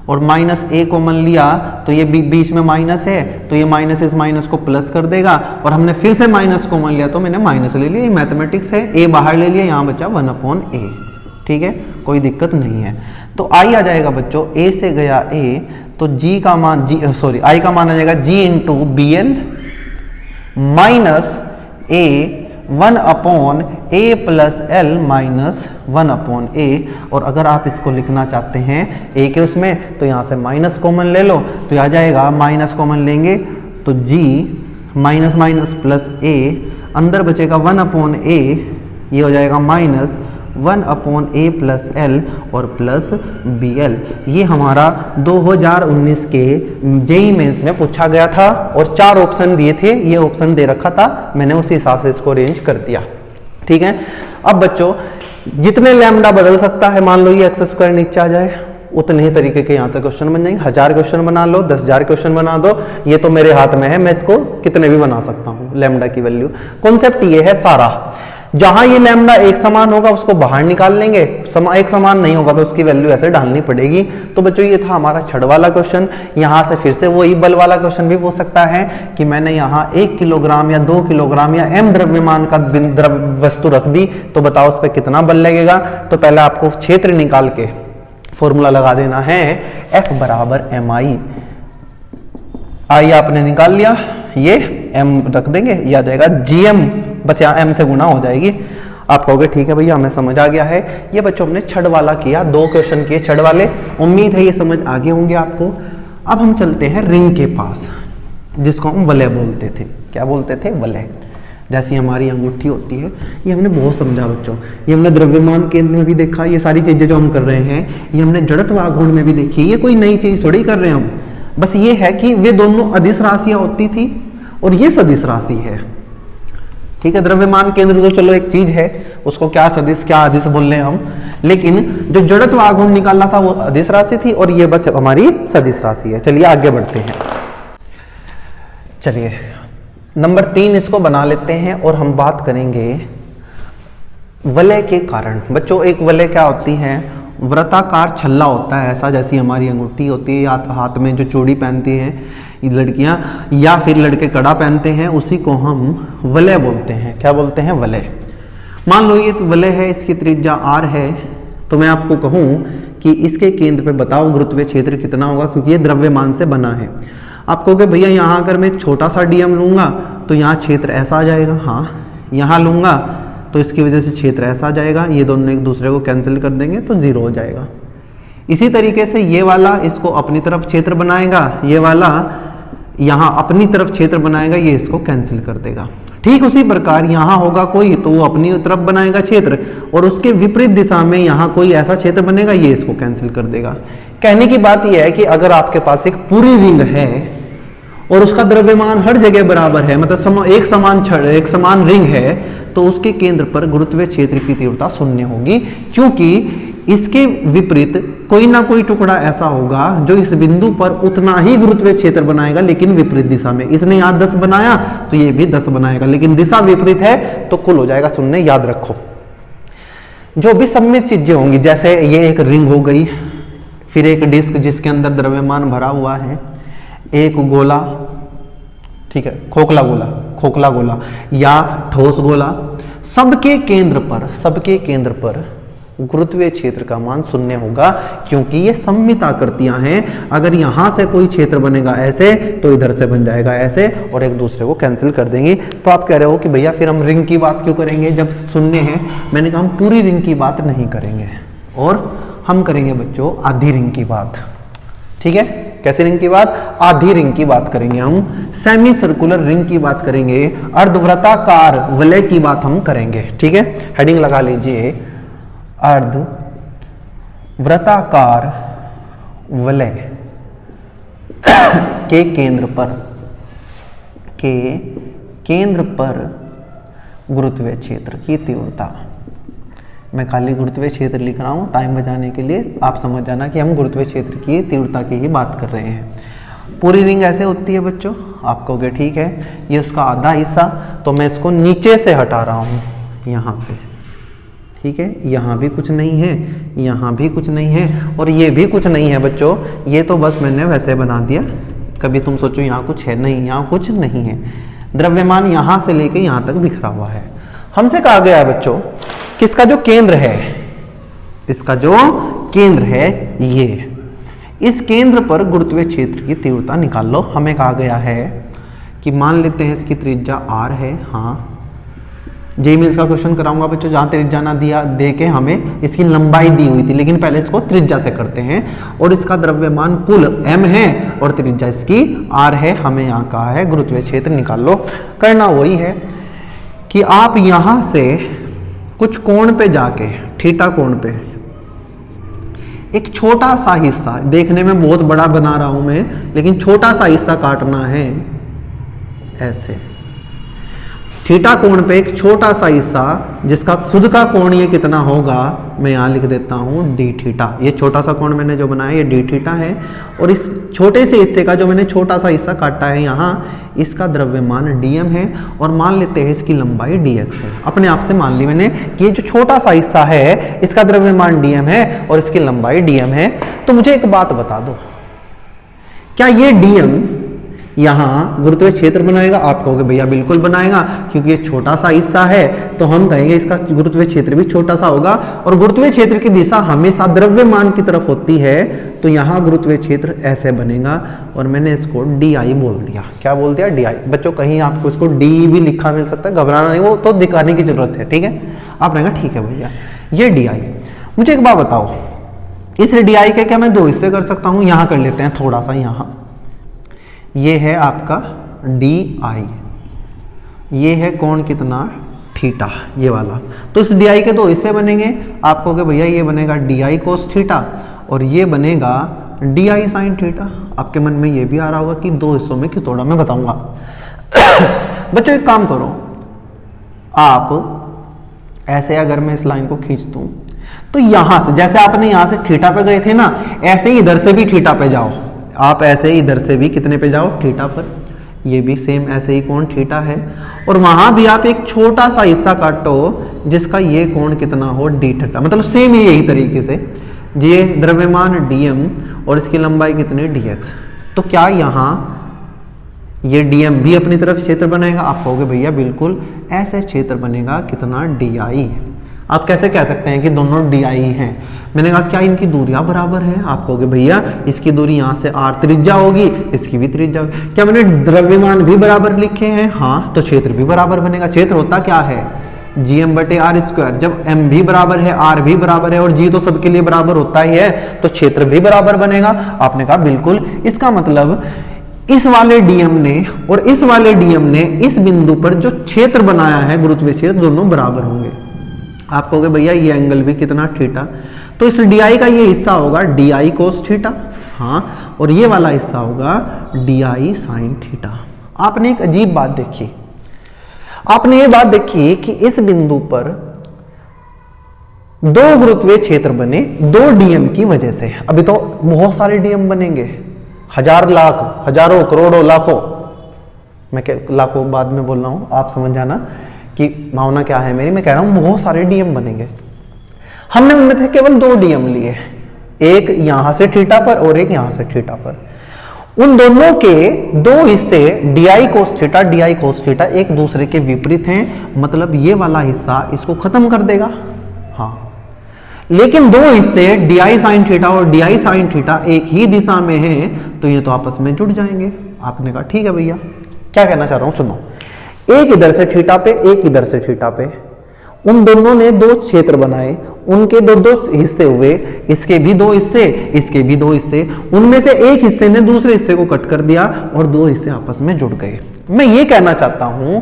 और माइनस a कॉमन लिया तो ये बीच में माइनस है, तो ये माइनस इस माइनस को प्लस कर देगा, और हमने फिर से माइनस कॉमन लिया तो मैंने माइनस ले लिया, ये मैथमेटिक्स है। a बाहर ले लिया, यहाँ बचा 1 अपॉन a, ठीक है, कोई दिक्कत नहीं है। तो I आ जाएगा बच्चों, a से गया a, तो g का मान I का मान आ जाएगा g into B L minus a 1 upon a plus L minus 1 upon a। और अगर आप इसको लिखना चाहते हैं a के उसमें, तो यहाँ से माइनस कॉमन ले लो, तो आ जाएगा माइनस कॉमन लेंगे तो g minus minus plus a, अंदर बचेगा 1 अपॉन a, ये हो जाएगा minus 1 upon a plus L और प्लस बी एल। ये हमारा 2019 के जेई मेंस में पूछा गया था और 4 ऑप्शन दिए थे, ये ऑप्शन दे रखा था, मैंने उसी हिसाब से इसको अरेंज कर दिया, ठीक है। अब बच्चों जितने लैम्डा बदल सकता है, मान लो ये एक्स स्क्वायर नीचे आ जाए, उतने ही तरीके के यहाँ से क्वेश्चन बन जाएंगे। 1000 क्वेश्चन बना लो, 10,000 क्वेश्चन बना दो, ये तो मेरे हाथ में है, मैं इसको कितने भी बना सकता हूँ लैम्डा की वैल्यू। कॉन्सेप्ट ये है सारा, जहां ये लैम्डा एक समान होगा उसको बाहर निकाल लेंगे, एक समान नहीं होगा तो उसकी वैल्यू ऐसे डालनी पड़ेगी। तो बच्चों ये था हमारा छड़ वाला क्वेश्चन। यहाँ से फिर से वही बल वाला क्वेश्चन भी पूछ सकता है कि मैंने यहाँ 1 किलोग्राम या 2 किलोग्राम या m द्रव्यमान का वस्तु रख दी, तो बताओ उस पर कितना बल लगेगा। तो पहले आपको क्षेत्र निकाल के फॉर्मूला लगा देना है, F बराबर mi। आई आपने निकाल लिया, ये m रख देंगे, यह आ जाएगा gm, बस यहाँ m से गुना हो जाएगी। आप कहोगे ठीक है भैया हमें समझ आ गया है। ये बच्चों हमने छड़ वाला किया, 2 क्वेश्चन किए छड़ वाले, उम्मीद है ये समझ आगे होंगे आपको। अब हम चलते हैं रिंग के पास, जिसको हम वलय बोलते थे। क्या बोलते थे? वलय। जैसी हमारी अंगूठी होती है, ये हमने बहुत समझा बच्चों, ये हमने द्रव्यमान केंद्र में भी देखा, ये सारी चीजें जो हम कर रहे हैं ये हमने जड़त्व आघूर्ण में भी देखी। ये कोई नई चीज थोड़ी कर रहे हैं हम, बस ये है कि वे दोनों अदिश राशियां होती थी और ये सदिश राशि है, ठीक है। द्रव्यमान केंद्र तो चलो एक चीज है, उसको क्या सदिश क्या अदिश बोल रहे हैं हम, लेकिन जो जड़त्व आघूर्ण निकालना था वो अदिश राशि थी और ये बस हमारी सदिश राशि है। चलिए आगे बढ़ते हैं। चलिए नंबर 3 इसको बना लेते हैं और हम बात करेंगे वलय के कारण। बच्चों एक वलय क्या होती है? वृत्ताकार छल्ला होता है ऐसा, जैसी हमारी अंगूठी होती है या हाथ में जो चूड़ी पहनती हैं लड़कियां या फिर लड़के कड़ा पहनते हैं, उसी को हम वलय बोलते हैं। क्या बोलते हैं? वलय। मान लो ये वलय है, इसकी त्रिज्या r है, तो मैं आपको कहूं कि इसके केंद्र पे बताओ गुरुत्वीय क्षेत्र कितना होगा, क्योंकि ये द्रव्यमान से बना है। आप कहोगे भैया यहाँ अगर मैं एक छोटा सा dm लूंगा तो यहाँ क्षेत्र ऐसा आ जाएगा, हाँ यहाँ लूंगा तो इसकी वजह से क्षेत्र ऐसा आ जाएगा, ये दोनों एक दूसरे को कैंसिल कर देंगे तो 0 हो जाएगा। इसी तरीके से ये वाला इसको अपनी तरफ क्षेत्र बनाएगा, ये वाला यहाँ अपनी तरफ क्षेत्र बनाएगा, ये इसको कैंसिल कर देगा। ठीक उसी प्रकार यहाँ होगा कोई तो वो अपनी तरफ बनाएगा क्षेत्र, और उसके विपरीत दिशा में यहाँ कोई ऐसा क्षेत्र बनेगा, ये इसको कैंसिल कर देगा। कहने की बात यह है कि अगर आपके पास एक पूरी रिंग है और उसका द्रव्यमान हर जगह बराबर है, मतलब एक समान रिंग है, तो उसके केंद्र पर गुरुत्वीय क्षेत्र की तीव्रता 0 होगी, क्योंकि इसके विपरीत कोई ना कोई टुकड़ा ऐसा होगा जो इस बिंदु पर उतना ही गुरुत्वीय क्षेत्र बनाएगा, लेकिन विपरीत दिशा में। इसने यहाँ 10 बनाया तो ये भी 10 बनाएगा, लेकिन दिशा विपरीत है तो कुल हो जाएगा 0। याद रखो जो भी सममित चीजें होंगी, जैसे ये एक रिंग हो गई, फिर एक डिस्क जिसके अंदर द्रव्यमान भरा हुआ है, एक गोला, ठीक है, खोखला गोला या ठोस गोला, सबके केंद्र पर गुरुत्वीय क्षेत्र का मान 0 होगा, क्योंकि ये सममित आकृतियां हैं। अगर यहां से कोई क्षेत्र बनेगा ऐसे तो इधर से बन जाएगा ऐसे, और एक दूसरे को कैंसिल कर देंगे। तो आप कह रहे हो कि भैया फिर हम रिंग की बात क्यों करेंगे जब 0 है? मैंने कहा हम पूरी रिंग की बात नहीं करेंगे और हम करेंगे बच्चों आधी रिंग की बात, ठीक है। कैसी रिंग की बात? आधी रिंग की बात करेंगे हम, सेमी सर्कुलर रिंग की बात करेंगे, अर्धवृत्ताकार वलय की बात हम करेंगे। ठीक है, हेडिंग लगा लीजिए, अर्धवृत्ताकार वलय के केंद्र पर गुरुत्वीय क्षेत्र की तीव्रता। मैं खाली गुरुत्वीय क्षेत्र लिख रहा हूँ टाइम बचाने के लिए, आप समझ जाना कि हम गुरुत्वीय क्षेत्र की तीव्रता की ही बात कर रहे हैं। पूरी रिंग ऐसे होती है बच्चों, आप कहोगे ठीक है ये उसका आधा हिस्सा, तो मैं इसको नीचे से हटा रहा हूँ यहाँ से। ठीक है, यहाँ भी कुछ नहीं है, यहाँ भी कुछ नहीं है, और ये भी कुछ नहीं है बच्चों। ये तो बस मैंने वैसे बना दिया, कभी तुम सोचो यहाँ कुछ है, नहीं, यहाँ कुछ नहीं है। द्रव्यमान यहाँ से लेके यहाँ तक बिखरा हुआ है। हमसे कहा गया है बच्चों कि इसका जो केंद्र है, इसका जो केंद्र है ये, इस केंद्र पर गुरुत्वीय क्षेत्र की तीव्रता निकाल लो। हमें कहा गया है कि मान लेते हैं इसकी त्रिज्या r है। हाँ, जेईई मेंस का क्वेश्चन कराऊंगा बच्चों, जहां त्रिज्या ना दिया दे के हमें इसकी लंबाई दी हुई थी, लेकिन पहले इसको त्रिज्या से करते हैं। और इसका द्रव्यमान कुल m है और त्रिज्या इसकी r है। हमें यहाँ कहा है गुरुत्वीय क्षेत्र निकाल लो। करना वही है कि आप यहां से कुछ कोण पे जाके, थीटा कोण पे, एक छोटा सा हिस्सा, देखने में बहुत बड़ा बना रहा हूं मैं, लेकिन छोटा सा हिस्सा काटना है ऐसे। थीटा कोण पे एक छोटा सा हिस्सा, जिसका खुद का कोण ये कितना होगा, मैं यहां लिख देता हूं डी थीटा। ये छोटा सा कोण मैंने जो बनाया ये डी थीटा है, और इस छोटे से हिस्से का जो मैंने छोटा सा हिस्सा काटा है यहाँ, इसका द्रव्यमान dm है, और मान लेते हैं इसकी लंबाई dx है। अपने आप से मान ली मैंने कि ये जो छोटा सा हिस्सा है इसका द्रव्यमान dm है और इसकी लंबाई dm है। तो मुझे एक बात बता दो, क्या ये dm यहाँ गुरुत्वीय क्षेत्र बनाएगा? आप कहोगे भैया बिल्कुल बनाएगा, क्योंकि ये छोटा सा हिस्सा है, तो हम कहेंगे इसका गुरुत्वीय क्षेत्र भी छोटा सा होगा। और गुरुत्वीय क्षेत्र की दिशा हमेशा द्रव्यमान की तरफ होती है, तो यहाँ गुरुत्वीय क्षेत्र ऐसे बनेगा, और मैंने इसको DI बोल दिया। क्या बोल दिया? DI। बच्चों कहीं आपको इसको D भी लिखा मिल सकता है, घबराना नहीं, वो तो दिखाने की जरूरत है। ठीक है, आप रहेगा ठीक है भैया ये DI। मुझे एक बात बताओ, इस DI के क्या मैं दो हिस्से कर सकता हूँ? यहाँ कर लेते हैं थोड़ा सा, यहाँ ये है आपका DI, ये है कोण कितना? थीटा, ये वाला। तो इस DI के दो हिस्से बनेंगे। आप कहोगे भैया ये बनेगा DI cos थीटा और ये बनेगा DI sin थीटा। आपके मन में ये भी आ रहा होगा कि दो हिस्सों में क्यों तोड़ा, मैं बताऊंगा। बच्चों एक काम करो, आप ऐसे अगर मैं इस लाइन को खींच दूं, तो यहां से, जैसे आपने यहां से थीटा पे गए थे ना, ऐसे ही इधर से भी थीटा पे जाओ। आप ऐसे ही इधर से भी कितने पे जाओ? थीटा पर। ये भी सेम ऐसे ही कोण थीटा है, और वहां भी आप एक छोटा सा हिस्सा काटो जिसका ये कोण कितना हो? D theta. मतलब सेम यही तरीके से, ये द्रव्यमान dm और इसकी लंबाई कितनी? dx। तो क्या यहाँ ये dm भी अपनी तरफ क्षेत्र बनेगा? आप कहोगे भैया बिल्कुल ऐसे क्षेत्र बनेगा, कितना? di। आप कैसे कह सकते हैं कि दोनों DI हैं? मैंने कहा क्या इनकी दूरियां बराबर है? आप कहोगे भैया इसकी दूरी यहाँ से r त्रिज्या होगी, इसकी भी त्रिज्या होगी। क्या मैंने द्रव्यमान भी बराबर लिखे हैं? हाँ, तो क्षेत्र भी बराबर बनेगा। क्षेत्र होता क्या है? gm/r²। जब m भी बराबर है, r भी बराबर है, और g तो सबके लिए बराबर होता ही है, तो क्षेत्र भी बराबर बनेगा। आपने कहा बिल्कुल। इसका मतलब इस वाले dm ने और इस वाले dm ने इस बिंदु पर जो क्षेत्र बनाया है, गुरुत्वीय क्षेत्र, दोनों बराबर होंगे। आप कहोगे भैया ये एंगल भी कितना? थीटा। तो इस DI का ये हिस्सा होगा DI cos थीटा, हाँ, और ये वाला हिस्सा होगा DI sin थीटा। आपने एक अजीब बात देखी, आपने ये बात देखी कि इस बिंदु पर दो गुरुत्वीय क्षेत्र बने, दो डीएम की वजह से। अभी तो बहुत सारे डीएम बनेंगे, हजार, लाख, हजारों, करोड़ों, लाखों। मैं लाखों बाद में बोल रहा हूं, आप समझ जाना कि भावना क्या है मेरी। मैं कह रहा हूं बहुत सारे डीएम बनेंगे। हमने उनमें से केवल दो डीएम लिए, एक यहां से थीटा पर और एक यहां से थीटा पर। उन दोनों के दो हिस्से DI cos theta, DI cos theta एक दूसरे के विपरीत हैं। मतलब ये वाला हिस्सा इसको खत्म कर देगा, हाँ। लेकिन दो हिस्से DI sin थीटा और DI sin थीटा एक ही दिशा में हैं, तो ये तो आपस में जुड़ जाएंगे। आपने कहा ठीक है भैया, क्या कहना चाह रहा हूं सुनो। एक इधर से थीटा पे, एक इधर से थीटा पे, उन दोनों ने दो क्षेत्र बनाए, उनके दो दो हिस्से हुए, इसके भी दो हिस्से, इसके भी दो हिस्से, उनमें से एक हिस्से ने दूसरे हिस्से को कट कर दिया और दो हिस्से आपस में जुड़ गए। मैं ये कहना चाहता हूं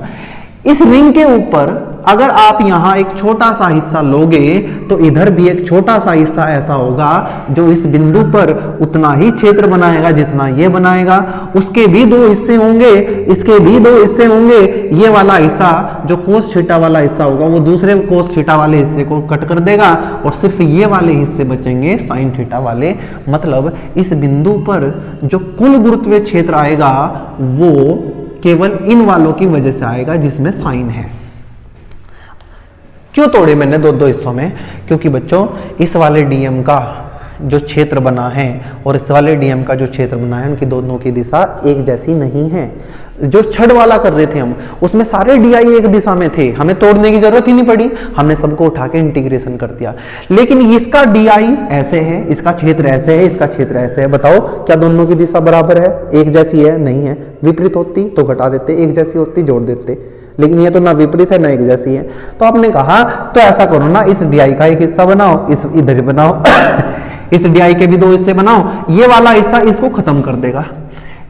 इस रिंग के ऊपर अगर आप यहां एक छोटा सा हिस्सा लोगे तो इधर भी एक छोटा सा हिस्सा ऐसा होगा जो इस बिंदु पर उतना ही क्षेत्र बनाएगा जितना ये बनाएगा। उसके भी दो हिस्से होंगे, इसके भी दो हिस्से होंगे। ये वाला हिस्सा जो कोस थीटा वाला हिस्सा होगा वो दूसरे कोस थीटा वाले हिस्से को कट कर देगा और सिर्फ ये वाले हिस्से बचेंगे साइन थीटा वाले। मतलब इस बिंदु पर जो कुल गुरुत्वीय क्षेत्र आएगा वो केवल इन वालों की वजह से आएगा जिसमें साइन है। क्यों तोड़े मैंने दो दो हिस्सों में? क्योंकि बच्चों इस वाले डीएम का जो क्षेत्र बना है और इस वाले डीएम का जो क्षेत्र बना है उनकी दोनों की दिशा एक जैसी नहीं है। जो छड़ वाला कर रहे थे हम उसमें सारे डीआई एक दिशा में थे, हमें तोड़ने की जरूरत ही नहीं पड़ी, हमने सबको उठा के इंटीग्रेशन कर दिया। लेकिन इसका डीआई ऐसे है, इसका क्षेत्र ऐसे है, इसका क्षेत्र ऐसे है। बताओ क्या दोनों की दिशा बराबर है, एक जैसी है? नहीं है। विपरीत होती तो घटा देते, एक जैसी होती जोड़ देते, लेकिन ये तो ना विपरीत है ना एक जैसी है। तो आपने कहा तो ऐसा करो ना, इस डीआई का एक हिस्सा बनाओ, इस इधर बनाओ इस डीआई के भी दो हिस्से बनाओ, ये वाला हिस्सा इसको खत्म कर देगा,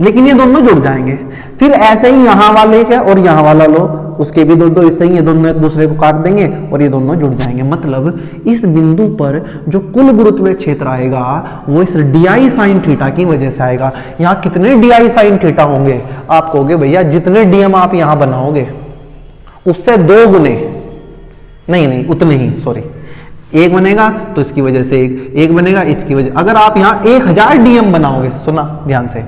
लेकिन ये दोनों जुड़ जाएंगे। फिर ऐसे ही यहाँ वाले के और यहाँ वाला लो, उसके भी दो दो हिस्से ही, ये दोनों एक दूसरे को काट देंगे और ये दोनों जुड़ जाएंगे। मतलब इस बिंदु पर जो कुल गुरुत्वीय क्षेत्र आएगा वो इस डीआई साइन थीटा की वजह से आएगा। यहाँ कितने डीआई साइन थीटा होंगे? आप कहोगे भैया जितने डीएम आप यहाँ बनाओगे उससे दो गुने, नहीं उतने ही, सॉरी, एक बनेगा तो इसकी वजह से एक बनेगा इसकी वजह। अगर आप यहाँ 1000 डीएम बनाओगे, सुना ध्यान से,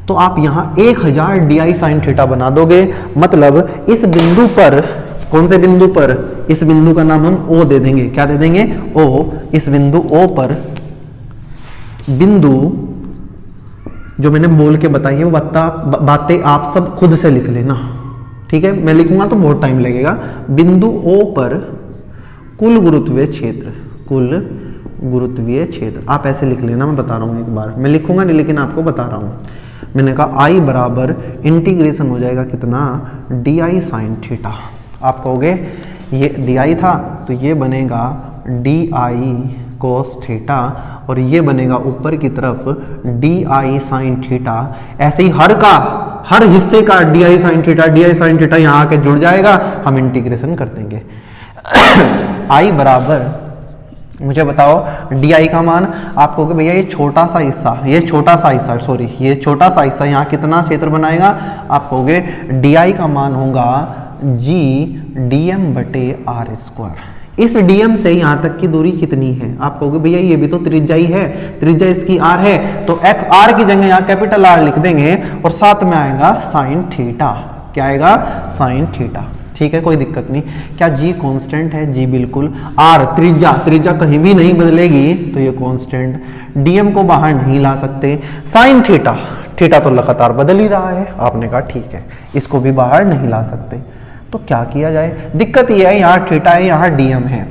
तो आप यहाँ 1000 डीआई साइन थीटा बना दोगे। मतलब इस बिंदु पर, कौन से बिंदु पर? इस बिंदु का नाम हम ओ दे देंगे। क्या दे देंगे? ओ। इस बिंदु ओ पर, बिंदु जो मैंने बोल के बताई है वो बातें आप सब खुद से लिख लेना, ठीक है? मैं लिखूंगा तो बहुत टाइम लगेगा। बिंदु ओ पर कुल गुरुत्वीय क्षेत्र, कुल गुरुत्वीय क्षेत्र आप ऐसे लिख लेना। मैं बता रहा हूं एक बार, मैं लिखूंगा नहीं लेकिन आपको बता रहा हूं। मैंने कहा आई बराबर इंटीग्रेशन हो जाएगा कितना? D I sine theta. आप कहोगे ये डी आई था तो ये बनेगा डी आई कोस थीटा और ये बनेगा ऊपर की तरफ डी आई साइन थीटा। ऐसे ही हर हिस्से का डी आई साइन थीटा यहाँ आके जुड़ जाएगा, हम इंटीग्रेशन कर देंगे। आई बराबर, मुझे बताओ डी आई का मान। आप कहोगे भैया ये छोटा सा हिस्सा ये छोटा सा हिस्सा यहाँ कितना क्षेत्र बनाएगा? आप कहोगे डी आई का मान होगा जी डी एम बटे आर स्क्वायर। इस डीएम से यहाँ तक की दूरी कितनी है? आप कहोगे भैया ये भी तो त्रिज्या ही है, त्रिज्या इसकी आर है, तो एक्स आर की जगह यहाँ कैपिटल आर लिख देंगे और साथ में आएगा साइन थीटा। क्या आएगा? Sine theta. ठीक है, कोई दिक्कत नहीं। क्या जी कांस्टेंट है? जी बिल्कुल। आर त्रिज्या कहीं भी नहीं बदलेगी तो ये कांस्टेंट। डीएम को बाहर नहीं ला सकते। साइन थीटा तो लगातार बदल ही रहा है। आपने कहा ठीक है, इसको भी बाहर नहीं ला सकते, तो क्या किया जाए? दिक्कत ये है यहाँ थीटा है, यहाँ डीएम है।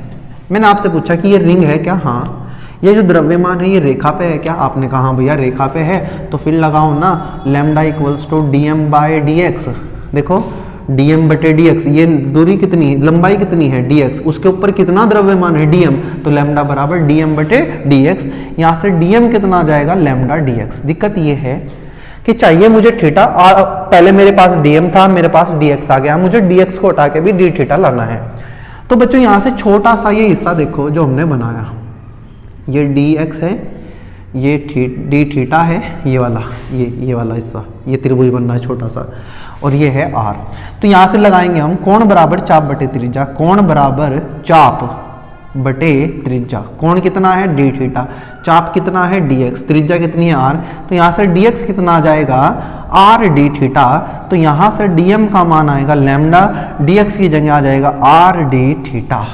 मैंने आपसे पूछा कि ये रिंग है क्या? हाँ। ये जो द्रव्यमान है ये रेखा पे है क्या? आपने कहा हाँ भैया रेखा पे है, तो फिर लगाओ ना lambda equals to DM by DX. देखो डीएम बटे डीएक्स, ये दूरी कितनी, लंबाई कितनी है? डीएक्स, उसके ऊपर कितना द्रव्यमान है? डीएम, तो लैम्डा बराबर डीएम बटे डीएक्स। यहाँ से डीएम कितना आ जाएगा? Lambda DX. दिक्कत ये है कि चाहिए मुझे थीटा, पहले मेरे पास डीएम था, मेरे पास डीएक्स आ गया, मुझे डीएक्स को हटा के भी डी थीटा लाना है। तो बच्चों यहाँ से छोटा सा ये हिस्सा देखो जो हमने बनाया, ये डीएक्स है, ये डी थीटा है, ये वाला हिस्सा, ये त्रिभुज बन रहा है छोटा सा, और ये है आर। तो यहाँ से लगाएंगे हम कोण बराबर चाप बटे त्रिज्या। कोण बराबर चाप बटे त्रिज्या। कोण कितना है? D theta. चाप कितना है? डीएक्स। त्रिज्या कितनी है? आर। तो यहाँ से डीएक्स कितना आ जाएगा? R D theta. तो यहाँ से डीएम का मान आएगा लैम्डा, डीएक्स की जगह आ जाएगा आर डी थीटा।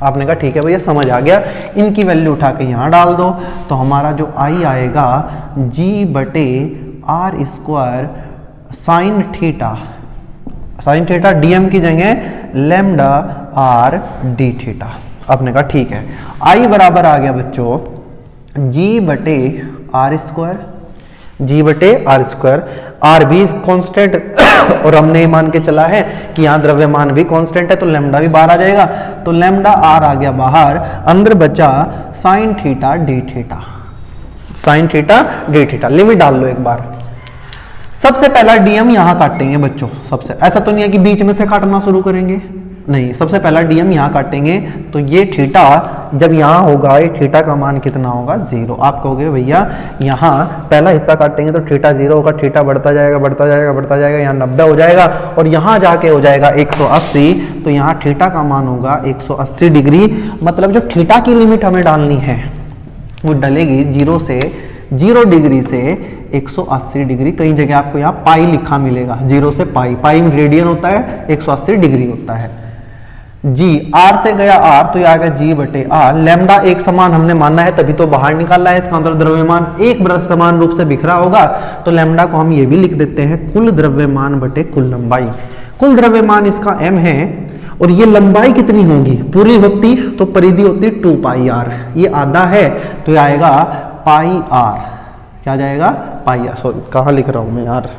आपने कहा ठीक है भैया समझ आ गया, इनकी वैल्यू उठा के यहाँ डाल दो, तो हमारा जो आई आएगा जी बटे R square sine theta DM की जगह लैम्डा आर डी थीटा। आपने कहा ठीक है। आई बराबर आ गया बच्चों जी बटे आर स्क्वायर जी बटे आर स्क्वायर, आर भी कांस्टेंट और हमने ये मान के चला है कि यहाँ द्रव्यमान भी कांस्टेंट है, तो लैम्डा भी बाहर आ जाएगा, तो लैम्डा आर आ गया बाहर, अंदर बचा sine theta D theta, sine theta D theta. Limit डाल लो एक बार। सबसे पहला डी हम यहाँ काटेंगे बच्चों, सबसे, ऐसा तो नहीं है कि बीच में से काटना शुरू करेंगे, नहीं, सबसे पहला डी हम यहाँ काटेंगे, तो ये थीटा जब यहाँ होगा, ये थीटा का मान कितना होगा 0। आप कहोगे भैया यहाँ पहला हिस्सा काटेंगे तो थीटा 0 होगा, थीटा बढ़ता जाएगा बढ़ता जाएगा बढ़ता जाएगा, यहाँ 90 हो जाएगा और यहाँ जाके हो जाएगा 180, तो यहाँ थीटा का मान होगा 180 डिग्री। मतलब जो थीटा की लिमिट हमें डालनी है वो डलेगी 0 डिग्री से 180 डिग्री। कई जगह आपको यहाँ पाई लिखा मिलेगा, 0 से पाई, पाई रेडियन होता है, 180 डिग्री होता है। जी आर से गया आर, तो ये आएगा जी बटे आर। लैम्डा एक समान हमने मानना है, तभी तो बाहर निकालना है, इसका अंदर द्रव्यमान एक समान रूप से बिखरा होगा, तो लैम्डा को हम ये भी लिख देते हैं कुल द्रव्यमान बटे कुल लंबाई। कुल द्रव्यमान इसका m है, और ये लंबाई कितनी होगी, पूरी होती तो परिधि होती 2 पाई आर, ये आधा है तो ये आएगा पाई आर। क्या जाएगा पाई आर, सॉरी कहाँ लिख रहा हूं मैं यार,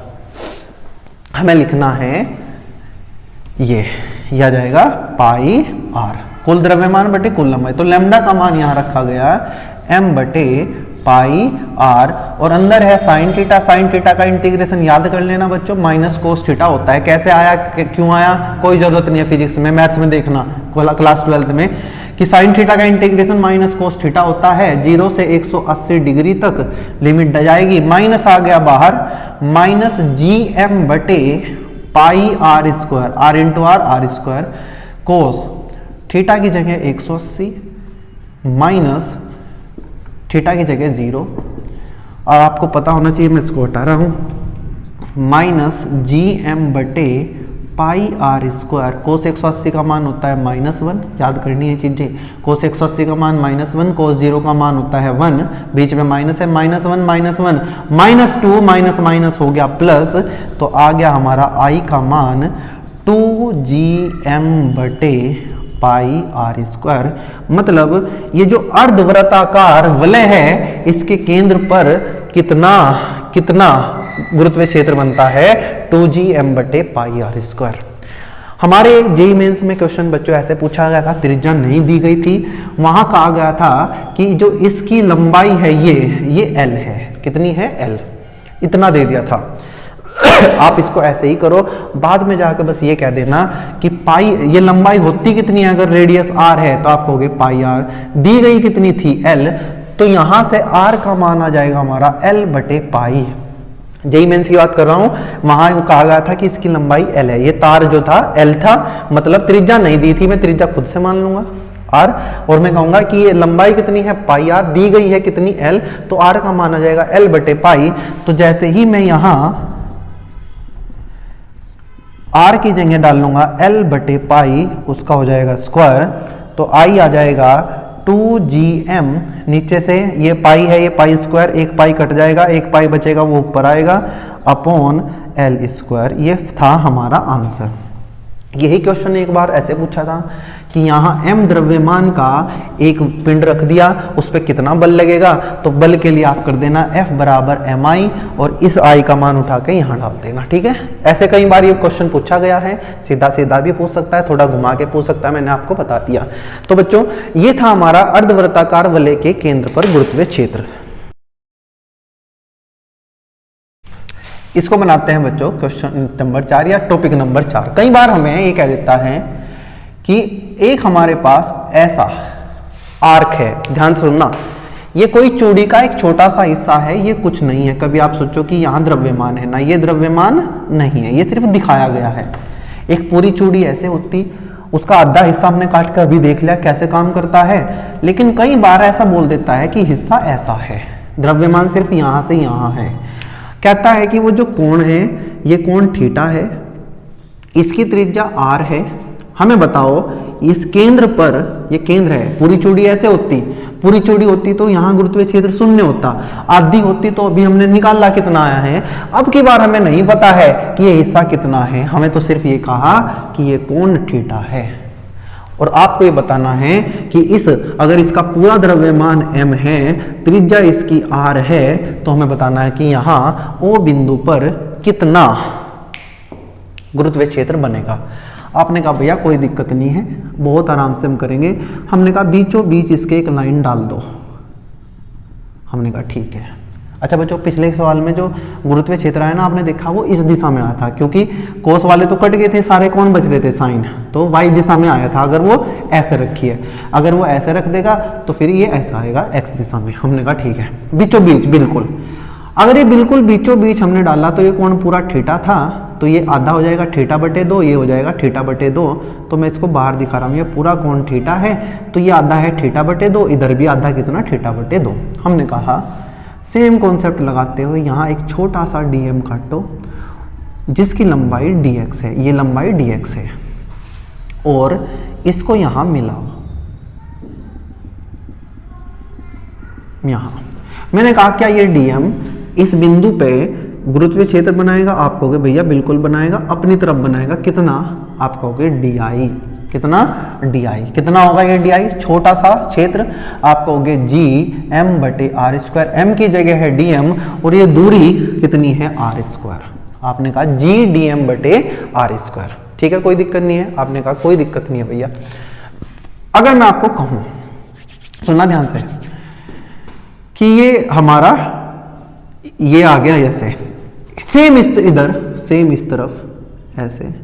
हमें लिखना है ये आ जाएगा पाई आर, कुल द्रव्यमान बटे कुल लंबाई। तो लैम्डा का मान यहाँ रखा गया m बटे पाई आर, और अंदर है साइन थीटा। साइन थीटा का इंटीग्रेशन याद कर लेना बच्चों, माइनस कोस थीटा होता है। कैसे आया, क्यों आया, कोई जरूरत नहीं है फिजिक्स में, मैथ्स में देखना क्लास 12 में कि साइन थीटा का इंटीग्रेशन माइनस कोस थीटा होता है। 0 से 180 डिग्री तक लिमिट ड जाएगी, माइनस आ गया बाहर, माइनस जी एम बटे pi R square, R into R square, cos theta की जगह 180 माइनस थीटा की जगह 0, और आपको पता होना चाहिए, मैं इसको हटा रहा हूं, माइनस जी एम बटे पाई आर स्क्वायर। कोस 180 का मान होता है -1, याद करनी है चीजें, कोस 180 का मान -1, कोस 0 का मान होता है 1, बीच में माइनस है, -1 -1 -2 माइनस माइनस हो गया प्लस, तो आ गया हमारा आई का मान 2gm बटे पाई आर स्क्वायर। मतलब ये जो अर्धवृत्ताकार वलय है, इसके केंद्र पर कितना गुरुत्वीय क्षेत्र बनता है, 2gm बटे पाई आर स्क्वायर। हमारे जेईई मेंस में क्वेश्चन बच्चों ऐसे पूछा गया था, त्रिज्या नहीं दी गई थी, वहां कहा गया था कि जो इसकी लंबाई है ये l है, कितनी है l, इतना दे दिया था। आप इसको ऐसे ही करो, बाद में जाकर बस ये कह देना कि पाई, ये लंबाई होती कितनी है, अगर रेडियस r है तो आप कहोगे पाई r, दी गई कितनी थी l, तो यहां से r का मान आ जाएगा हमारा l बटे पाई। जेईई मेंस की बात कर रहा हूं, वहां कहा गया था कि इसकी लंबाई l है, ये तार जो था l था, मतलब त्रिज्या नहीं दी थी, मैं त्रिज्या खुद से मान लूंगा r, और मैं कहूंगा कि ये लंबाई कितनी है पाई r, दी गई है कितनी l, तो r का मान आ जाएगा l बटे पाई। तो जैसे ही मैं यहां r की जगह डाल लूंगा l बटे पाई, उसका हो जाएगा स्क्वायर, तो i आ जाएगा 2gm, नीचे से ये पाई है, ये पाई स्क्वायर, एक पाई कट जाएगा, एक पाई बचेगा वो ऊपर आएगा, अपॉन l स्क्वायर। ये था हमारा आंसर। यही क्वेश्चन एक बार ऐसे पूछा था कि यहाँ m द्रव्यमान का एक पिंड रख दिया, उस पर कितना बल लगेगा, तो बल के लिए आप कर देना F बराबर mi, और इस I का मान उठा के यहाँ डाल देना, ठीक है। ऐसे कई बार ये क्वेश्चन पूछा गया है, सीधा सीधा भी पूछ सकता है, थोड़ा घुमा के पूछ सकता है, मैंने आपको बता दिया। तो बच्चों ये था हमारा अर्धवृत्ताकार वलय के केंद्र पर गुरुत्वीय क्षेत्र। इसको बनाते हैं बच्चों क्वेश्चन नंबर 4 या टॉपिक नंबर 4। कई बार हमें ये कह देता है कि एक हमारे पास ऐसा आर्क है, ध्यान से सुनना, ये कोई चूड़ी का एक छोटा सा हिस्सा है, ये कुछ नहीं है। कभी आप सोचो कि यहाँ द्रव्यमान है ना, ये द्रव्यमान नहीं है, ये सिर्फ दिखाया गया है। एक पूरी चूड़ी ऐसे होती, उसका आधा हिस्सा हमने काट कर अभी देख लिया कैसे काम करता है, लेकिन कई बार ऐसा बोल देता है कि हिस्सा ऐसा है, द्रव्यमान सिर्फ यहाँ से यहाँ है। कहता है कि वो जो कोण है, ये कोण थीटा है, इसकी त्रिज्या r है, हमें बताओ इस केंद्र पर, ये केंद्र है, पूरी चूड़ी ऐसे होती, पूरी चूड़ी होती तो यहाँ गुरुत्वीय क्षेत्र शून्य होता, आधी होती तो अभी हमने निकाला कितना आया है। अब की बार हमें नहीं पता है कि ये हिस्सा कितना है, हमें तो सिर्फ ये कहा कि ये कोण थीटा है, और आपको ये बताना है कि अगर इसका पूरा द्रव्यमान m है, त्रिज्या इसकी r है, तो हमें बताना है कि यहाँ O बिंदु पर कितना गुरुत्वीय क्षेत्र बनेगा। आपने कहा भैया कोई दिक्कत नहीं है, बहुत आराम से हम करेंगे। हमने कहा बीचों बीच इसके एक लाइन डाल दो। हमने कहा ठीक है। अच्छा बच्चों, पिछले सवाल में जो गुरुत्वीय क्षेत्र आया ना, आपने देखा वो इस दिशा में आया था, क्योंकि कोस वाले तो कट गए थे, सारे कौन बच रहे थे, साइन, तो वाई दिशा में आया था। अगर वो ऐसे रखी है, अगर वो ऐसे रख देगा तो फिर ये ऐसा आएगा एक्स दिशा में। हमने कहा ठीक है, बीचों बीच बिल्कुल। अगर ये बिल्कुल बीचों बीच हमने डाला तो ये कोण पूरा थीटा था, तो ये आधा हो जाएगा थीटा बटे 2, ये हो जाएगा थीटा बटे 2। तो मैं इसको बाहर दिखा रहा हूँ, ये पूरा कोण थीटा है, तो ये आधा है थीटा बटे 2, इधर भी आधा कितना, थीटा बटे 2। हमने कहा सेम कॉन्सेप्ट लगाते हुए यहाँ एक छोटा सा dm काटो जिसकी लंबाई dx है, ये लंबाई dx है, और इसको यहाँ मिलाओ। यहाँ मैंने कहा क्या ये dm इस बिंदु पे गुरुत्वीय क्षेत्र बनाएगा? आप कहोगे भैया बिल्कुल बनाएगा, अपनी तरफ बनाएगा। कितना? आप कहोगे di। कितना? di। कितना होगा ये di? छोटा सा क्षेत्र, आप कहोगे g m बटे आर स्क्वायर। m की जगह है dm और ये दूरी कितनी है, r स्क्वायर। आपने कहा g dm बटे आर स्क्वायर। ठीक है, कोई दिक्कत नहीं है। आपने कहा कोई दिक्कत नहीं है भैया। अगर मैं आपको कहूं, सुनना ध्यान से, कि ये हमारा ये आ गया ऐसे, सेम इधर, सेम इस तरफ ऐसे,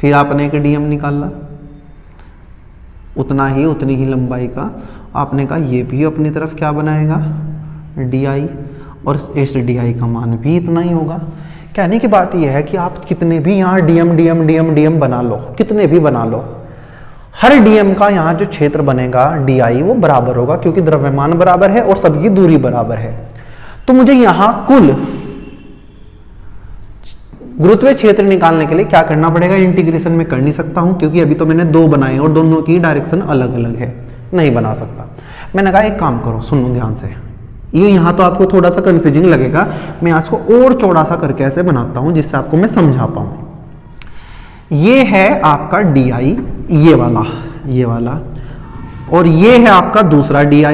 फिर आपने एक dm निकाला उतनी ही लंबाई का। आपने कहा ये भी अपनी तरफ क्या बनाएगा, di, और इस di का मान भी इतना ही होगा। कहने की बात यह है कि आप कितने भी यहाँ dm बना लो, कितने भी बना लो, हर dm का यहाँ जो क्षेत्र बनेगा di वो बराबर होगा, क्योंकि द्रव्यमान बराबर है और सबकी दूरी बराबर है। तो मुझे यहाँ कुल गुरुत्वीय क्षेत्र निकालने के लिए क्या करना पड़ेगा? इंटीग्रेशन में कर नहीं सकता हूं, क्योंकि अभी तो मैंने दो बनाए और दोनों की डायरेक्शन अलग अलग है, नहीं बना सकता। मैंने कहा एक काम करो, सुनो ध्यान से, ये यहाँ तो आपको थोड़ा सा कंफ्यूजिंग लगेगा, मैं इसको और चौड़ा सा करके ऐसे बनाता हूं जिससे आपको मैं समझा पाऊं। ये है आपका di, ये वाला, और ये है आपका दूसरा di,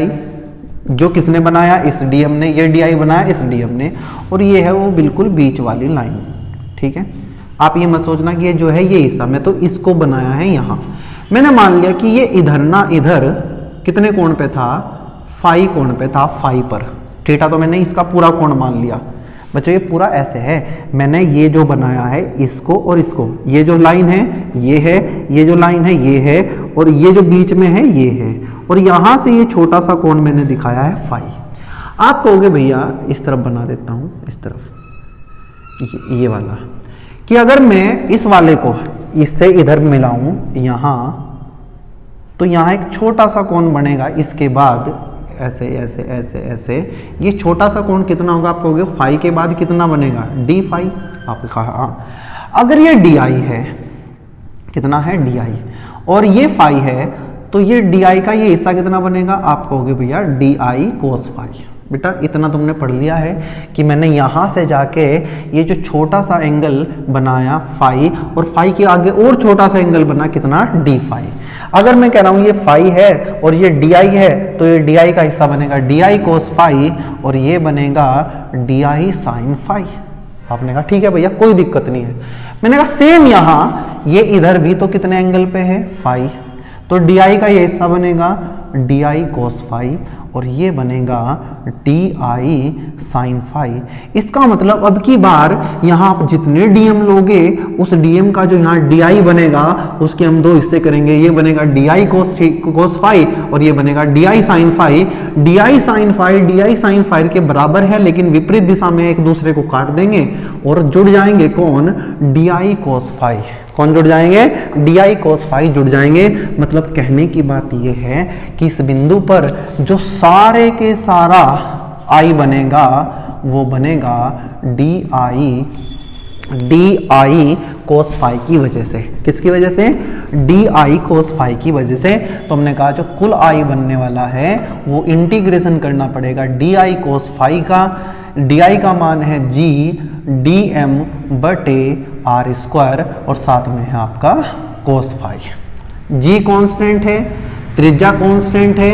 जो किसने बनाया, इस dm ने, ये di बनाया इस dm ने, और ये है वो बिल्कुल बीच वाली लाइन। ठीक है, आप ये मत सोचना कि ये जो है ये हिस्सा, मैं तो इसको बनाया है। यहाँ मैंने मान लिया कि ये इधर ना इधर कितने कोण पे था, फाई कोण पे था, फाई पर। थीटा तो मैंने इसका पूरा कोण मान लिया। बच्चों ये पूरा ऐसे है, मैंने ये जो बनाया है इसको और इसको, ये जो लाइन है ये है, ये जो लाइन है ये है, और ये जो बीच में है ये है, और यहाँ से ये छोटा सा कोण मैंने दिखाया है फाई। आप कहोगे भैया इस तरफ बना देता हूँ, इस तरफ ये वाला, कि अगर मैं इस वाले को इससे इधर मिलाऊं यहाँ, तो यहाँ एक छोटा सा कोण बनेगा, इसके बाद ऐसे ऐसे ऐसे ऐसे, ये छोटा सा कोण कितना होगा? आप कहोगे फाई के बाद कितना बनेगा, डी फाई। आपने कहा अगर ये डी आई है, कितना है डी आई, और ये फाई है, तो ये डी आई का ये हिस्सा कितना बनेगा? आप कहोगे भैया डी आई कोस फाई। बेटा इतना तुमने पढ़ लिया है कि मैंने यहाँ से जाके ये जो छोटा सा एंगल बनाया फाई, और फाई के आगे और छोटा सा एंगल बना कितना, डी फाई। अगर मैं कह रहा हूँ ये फाई है और ये डी आई है, तो ये डी आई का हिस्सा बनेगा डी आई कोस फाई, और ये बनेगा डी आई साइन फाई। आपने कहा ठीक है भैया कोई दिक्कत नहीं है। मैंने कहा सेम यहाँ ये इधर भी तो कितने एंगल पे है, फाई, तो डी आई का ये हिस्सा बनेगा डी आई कोस फाई, और ये बनेगा डी आई साइन फाई। इसका मतलब अब की बार यहाँ आप जितने डीएम लोगे, उस डीएम का जो यहाँ डी आई बनेगा उसके हम दो हिस्से करेंगे, ये बनेगा डी आई कोस फाई और ये बनेगा D I sine phi. D I sine phi D I sine phi के बराबर है, लेकिन विपरीत दिशा में एक दूसरे को काट देंगे और जुड़ जाएंगे कौन, डी आई कोस फाई। कौन जुड़ जाएंगे, डी आई कोस फाई जुड़ जाएंगे। मतलब कहने की बात यह है कि इस बिंदु पर जो सारे के सारा आई बनेगा वो बनेगा डी आई कोस फाई की वजह से। किसकी वजह से, डी आई कोस फाई की वजह से। तो हमने कहा जो कुल आई बनने वाला है वो इंटीग्रेशन करना पड़ेगा डी आई कोस फाई का। डी आई का मान है जी डी एम बटे आर स्क्वायर और साथ में है आपका कोस फाई। जी कांस्टेंट है, त्रिज्या कांस्टेंट है,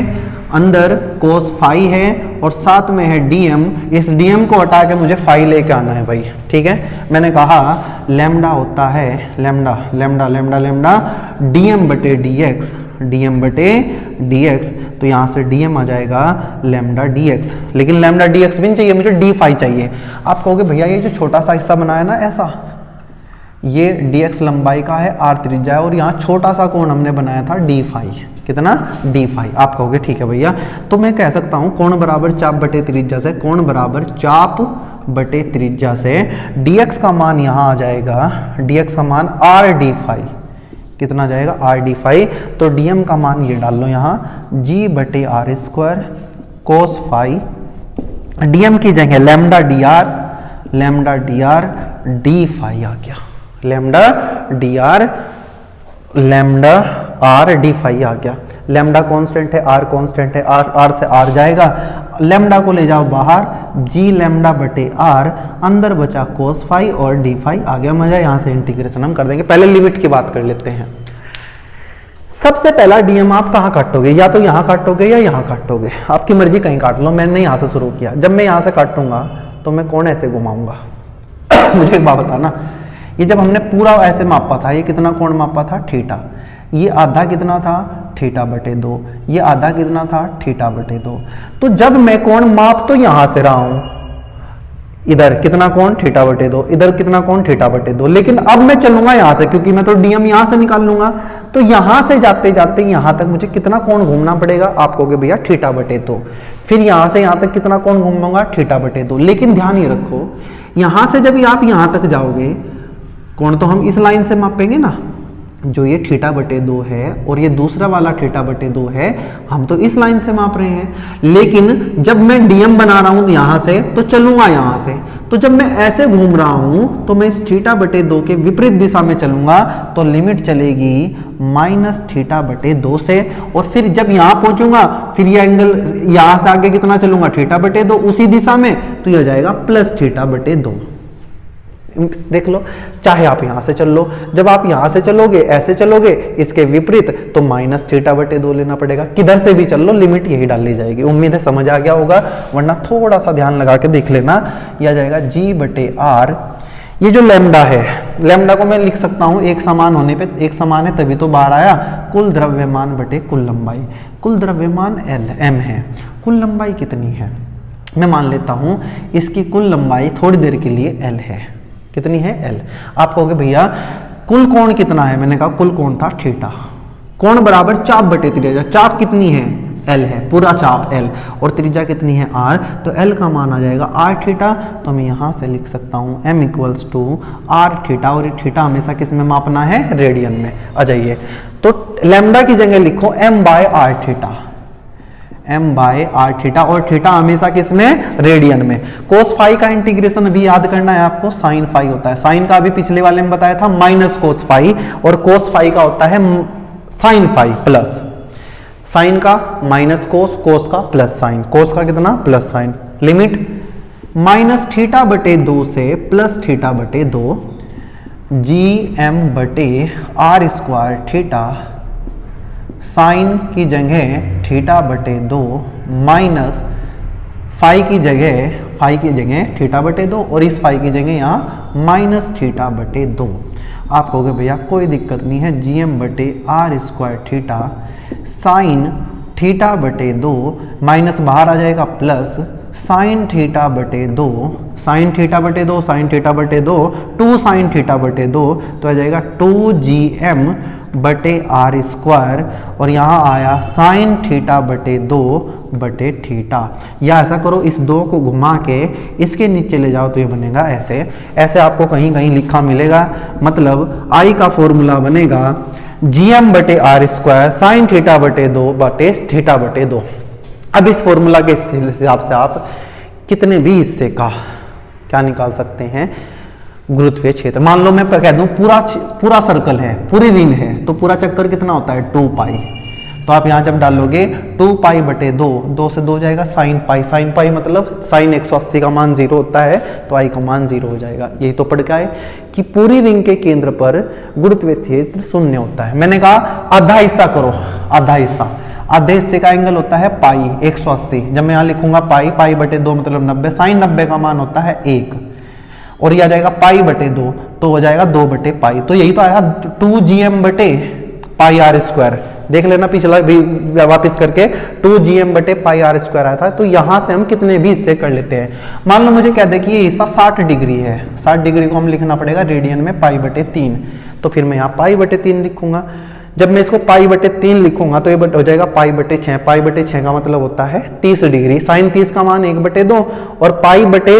अंदर कोस फाई है और साथ में है डीएम। इस डीएम को हटा के मुझे फाई लेके आना है भाई, ठीक है। मैंने कहा लैम्डा होता है lambda lambda lambda lambda DM बटे डीएक्स, डीएम बटे डीएक्स, तो यहाँ से डीएम आ जाएगा लैम्डा डीएक्स। लेकिन लैम्डा डीएक्स भी नहीं चाहिए, मुझे डी फाई चाहिए। आप कहोगे भैया ये जो छोटा सा हिस्सा बनाया ना ऐसा, ये dx लंबाई का है, r त्रिज्या है और यहाँ छोटा सा कोण हमने बनाया था d फाई। कितना? d phi. आप कहोगे ठीक है भैया, तो मैं कह सकता हूँ कोण बराबर चाप बटे त्रिज्या से, कोण बराबर चाप बटे त्रिज्या से dx का मान यहाँ आ जाएगा, dx का मान r d फाई। कितना जाएगा? r d phi. तो dm का मान ये डाल लो यहाँ, g बटे R square cos phi, dm की जगह lambda D R D phi आ गया, लैम्डा आर डी फाई आ गया। लैम्डा कांस्टेंट है, आर कांस्टेंट है, आर से आर जाएगा, लैम्डा को ले जाओ बाहर, जी लैम्डा बटे आर, अंदर बचा कोस फाई और डी फाई आ गया। मजा, यहां से इंटीग्रेशन हम कर देंगे। पहले लिमिट की बात कर लेते हैं। सबसे पहला डीएम आप कहाँ काटोगे, या तो यहाँ काटोगे या यहाँ काटोगे, आपकी मर्जी, कहीं काट लो। मैंने यहाँ से शुरू किया, जब मैं यहाँ से काटूंगा तो मैं कोण ऐसे घुमाऊंगा। मुझे एक बात बताना, ये जब हमने पूरा ऐसे मापा था, ये कितना कोण मापा था? थीटा। ये आधा कितना था? थीटा बटे 2। ये आधा कितना था? थीटा बटे 2। तो जब मैं कोण माप तो यहां से रहा हूं, इधर कितना कोण? थीटा बटे 2, इधर कितना कोण? थीटा बटे 2। लेकिन अब मैं चलूंगा यहां से, क्योंकि मैं तो डीएम यहां से निकाल लूंगा, तो यहां से जाते जाते यहां तक मुझे कितना कोण घूमना पड़ेगा? आप कहोगे भैया थीटा बटे 2। फिर यहां से यहां तक कितना कोण घूमूंगा? थीटा बटे 2। लेकिन ध्यान ये रखो, यहां से जब आप यहां तक जाओगे, कोण तो हम इस लाइन से मापेंगे ना, जो ये थीटा बटे 2 है और ये दूसरा वाला थीटा बटे 2 है, हम तो इस लाइन से माप रहे हैं। लेकिन जब मैं डीएम बना रहा हूं यहां से, तो चलूंगा यहां से, तो जब मैं ऐसे घूम रहा हूं तो मैं इस थीटा बटे 2 के विपरीत दिशा में चलूंगा, तो लिमिट चलेगी माइनस थीटा बटे 2 से। और फिर जब यहां पहुंचूंगा, फिर ये एंगल यहां से आगे कितना चलूंगा? थीटा बटे 2 उसी दिशा में, तो ये हो जाएगा प्लस थीटा बटे 2। देख लो, चाहे आप यहां से चल लो, जब आप यहां से चलोगे, ऐसे चलोगे, इसके विपरीत, तो माइनस थीटा बटे 2 लेना पड़ेगा। किधर से भी चल लो, लिमिट यही डाली जाएगी। उम्मीद है समझ आ गया होगा, वरना थोड़ा सा ध्यान लगा के देख लेना। यह जाएगा जी बटे आर। ये जो लैम्डा है, लैम्डा को मैं लिख सकता हूं एक समान होने पे, एक समान है तभी तो बाहर आया, कुल द्रव्यमान बटे कुल लंबाई। कुल द्रव्यमान एम है, कुल लंबाई कितनी है? मैं मान लेता हूं इसकी कुल लंबाई थोड़ी देर के लिए एल है। कितनी है? एल। आप कहोगे भैया कुल कोण कितना है? मैंने कहा कुल कोण था थीटा। कोण बराबर चाप बटे त्रिज्या। चाप कितनी है? एल है, पूरा चाप एल, और त्रिज्या कितनी है? आर। तो एल का मान आ जाएगा आर थीटा। तो मैं यहां से लिख सकता हूं M equals to R theta, और ये थीटा हमेशा किस में मापना है? रेडियन में। आ जाइए, तो लैम्डा की जगह लिखो M by R theta, M by R theta, और थीटा हमेशा किसमें? रेडियन में। कोस फाई का इंटीग्रेशन अभी याद करना है आपको, साइन फाई होता है। साइन का अभी पिछले वाले में बताया था माइनस कोस फाई, और कोस फाई का होता है साइन फाई प्लस। साइन का माइनस कोस, कोस का प्लस साइन। कोस का कितना? Plus sign. Limit minus theta बटे 2 से प्लस थीटा बटे 2, जी एम बटे आर स्क्वायर थीटा, साइन की जगह थीटा बटे 2 माइनस फाई की जगह थीटा बटे 2, और इस फाई की जगह यहाँ माइनस थीटा बटे 2। आप कहोगे भैया कोई दिक्कत नहीं है, जी एम बटे R square theta sine theta बटे 2, माइनस बाहर आ जाएगा प्लस साइन थीटा बटे 2, साइन थीटा बटे 2, साइन थीटा बटे 2, 2 साइन थीटा बटे 2, तो आ जाएगा 2 जी एम बटे आर स्क्वायर, और यहाँ आया साइन थीटा बटे 2 बटे थीटा। या ऐसा करो, इस 2 को घुमा के इसके नीचे ले जाओ तो ये बनेगा ऐसे। ऐसे आपको कहीं कहीं लिखा मिलेगा, मतलब आई का फॉर्मूला बनेगा जी एम बटे आर स्क्वायर साइन थीटा बटे 2 बटे थीटा बटे 2। अब इस फॉर्मूला के हिसाब से आप कितने भी हिस्से का क्या निकाल सकते हैं? गुरुत्वीय क्षेत्र। मान लो मैं कह दूं पूरा सर्कल है, पूरी रिंग है, तो पूरा चक्कर कितना होता है? 2 पाई। तो आप यहाँ जब डालोगे 2 पाई बटे 2, 2 से 2 जाएगा साइन पाई मतलब साइन 180 का मान 0 होता है, तो आई का मान 0 हो जाएगा। यही तो पढ़ के आए कि पूरी रिंग के केंद्र पर गुरुत्वीय क्षेत्र शून्य होता है। मैंने कहा आधा हिस्सा करो, आधा हिस्सा, आधे हिस्से का एंगल होता है पाई 180। जब मैं यहाँ लिखूंगा पाई बटे 2 मतलब 90, साइन 90 का मान होता है 1, और ये आ जाएगा पाई बटे 2 तो हो जाएगा 2 बटे पाई। तो यही तो आएगा 2gm बटे पाई आर स्क्वायर। देख लेना पिछला भी वापस करके 2gm बटे पाई आर स्क्वायर आया था। तो यहां से हम कितने भी हिस्से कर लेते हैं। मान लो मुझे कह दे कि ये हिस्सा 60 डिग्री है, 60 डिग्री को हम लिखना पड़ेगा रेडियन में पाई बटे 3, तो फिर मैं यहाँ पाई बटे 3 लिखूंगा। जब मैं इसको पाई बटे 3 लिखूंगा तो ये हो जाएगा पाई बटे 6, पाई बटे 6 का मतलब होता है 30 डिग्री, साइन 30 का मान 1 बटे 2, और पाई बटे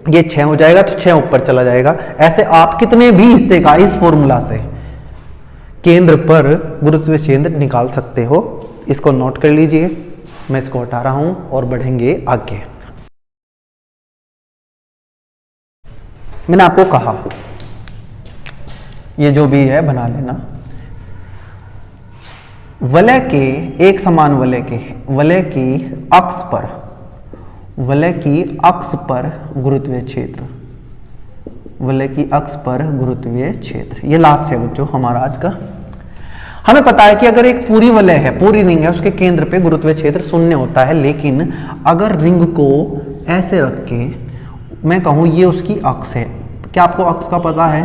ये 6 हो जाएगा तो 6 ऊपर चला जाएगा। ऐसे आप कितने भी हिस्से का इस फॉर्मूला से केंद्र पर गुरुत्वीय क्षेत्र निकाल सकते हो। इसको नोट कर लीजिए, मैं इसको हटा रहा हूं और बढ़ेंगे आगे। मैंने आपको कहा ये जो भी है बना लेना। वलय के एक समान वलय की अक्ष पर गुरुत्वीय क्षेत्र, वलय की अक्ष पर गुरुत्वीय क्षेत्र, ये लास्ट है बच्चों हमारा आज का। हमें पता है कि अगर एक पूरी वलय है, पूरी रिंग है, उसके केंद्र पे गुरुत्वीय क्षेत्र शून्य होता है। लेकिन अगर रिंग को ऐसे रख के मैं कहूं ये उसकी अक्ष है, क्या आपको अक्ष का पता है?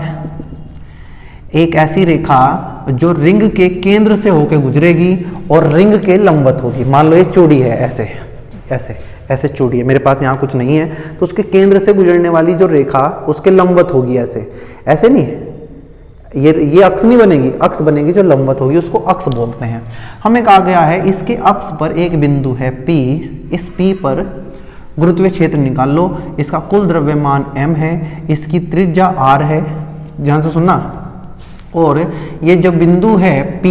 एक ऐसी रेखा जो रिंग के केंद्र से होकर गुजरेगी और रिंग के लंबवत होगी। मान लो ये चूड़ी है, ऐसे ऐसे ऐसे चूड़ी है, मेरे पास यहाँ कुछ नहीं है, तो उसके केंद्र से गुजरने वाली जो रेखा उसके लंबवत होगी, ऐसे ऐसे नहीं, ये अक्ष नहीं बनेगी, अक्ष बनेगी जो लंबवत होगी, उसको अक्ष बोलते हैं। हमें कहा गया है इसके अक्ष पर एक बिंदु है P, इस P पर गुरुत्वीय क्षेत्र निकाल लो। इसका कुल द्रव्यमान m है, इसकी त्रिज्या r है, ध्यान से सुनना, और ये जो बिंदु है P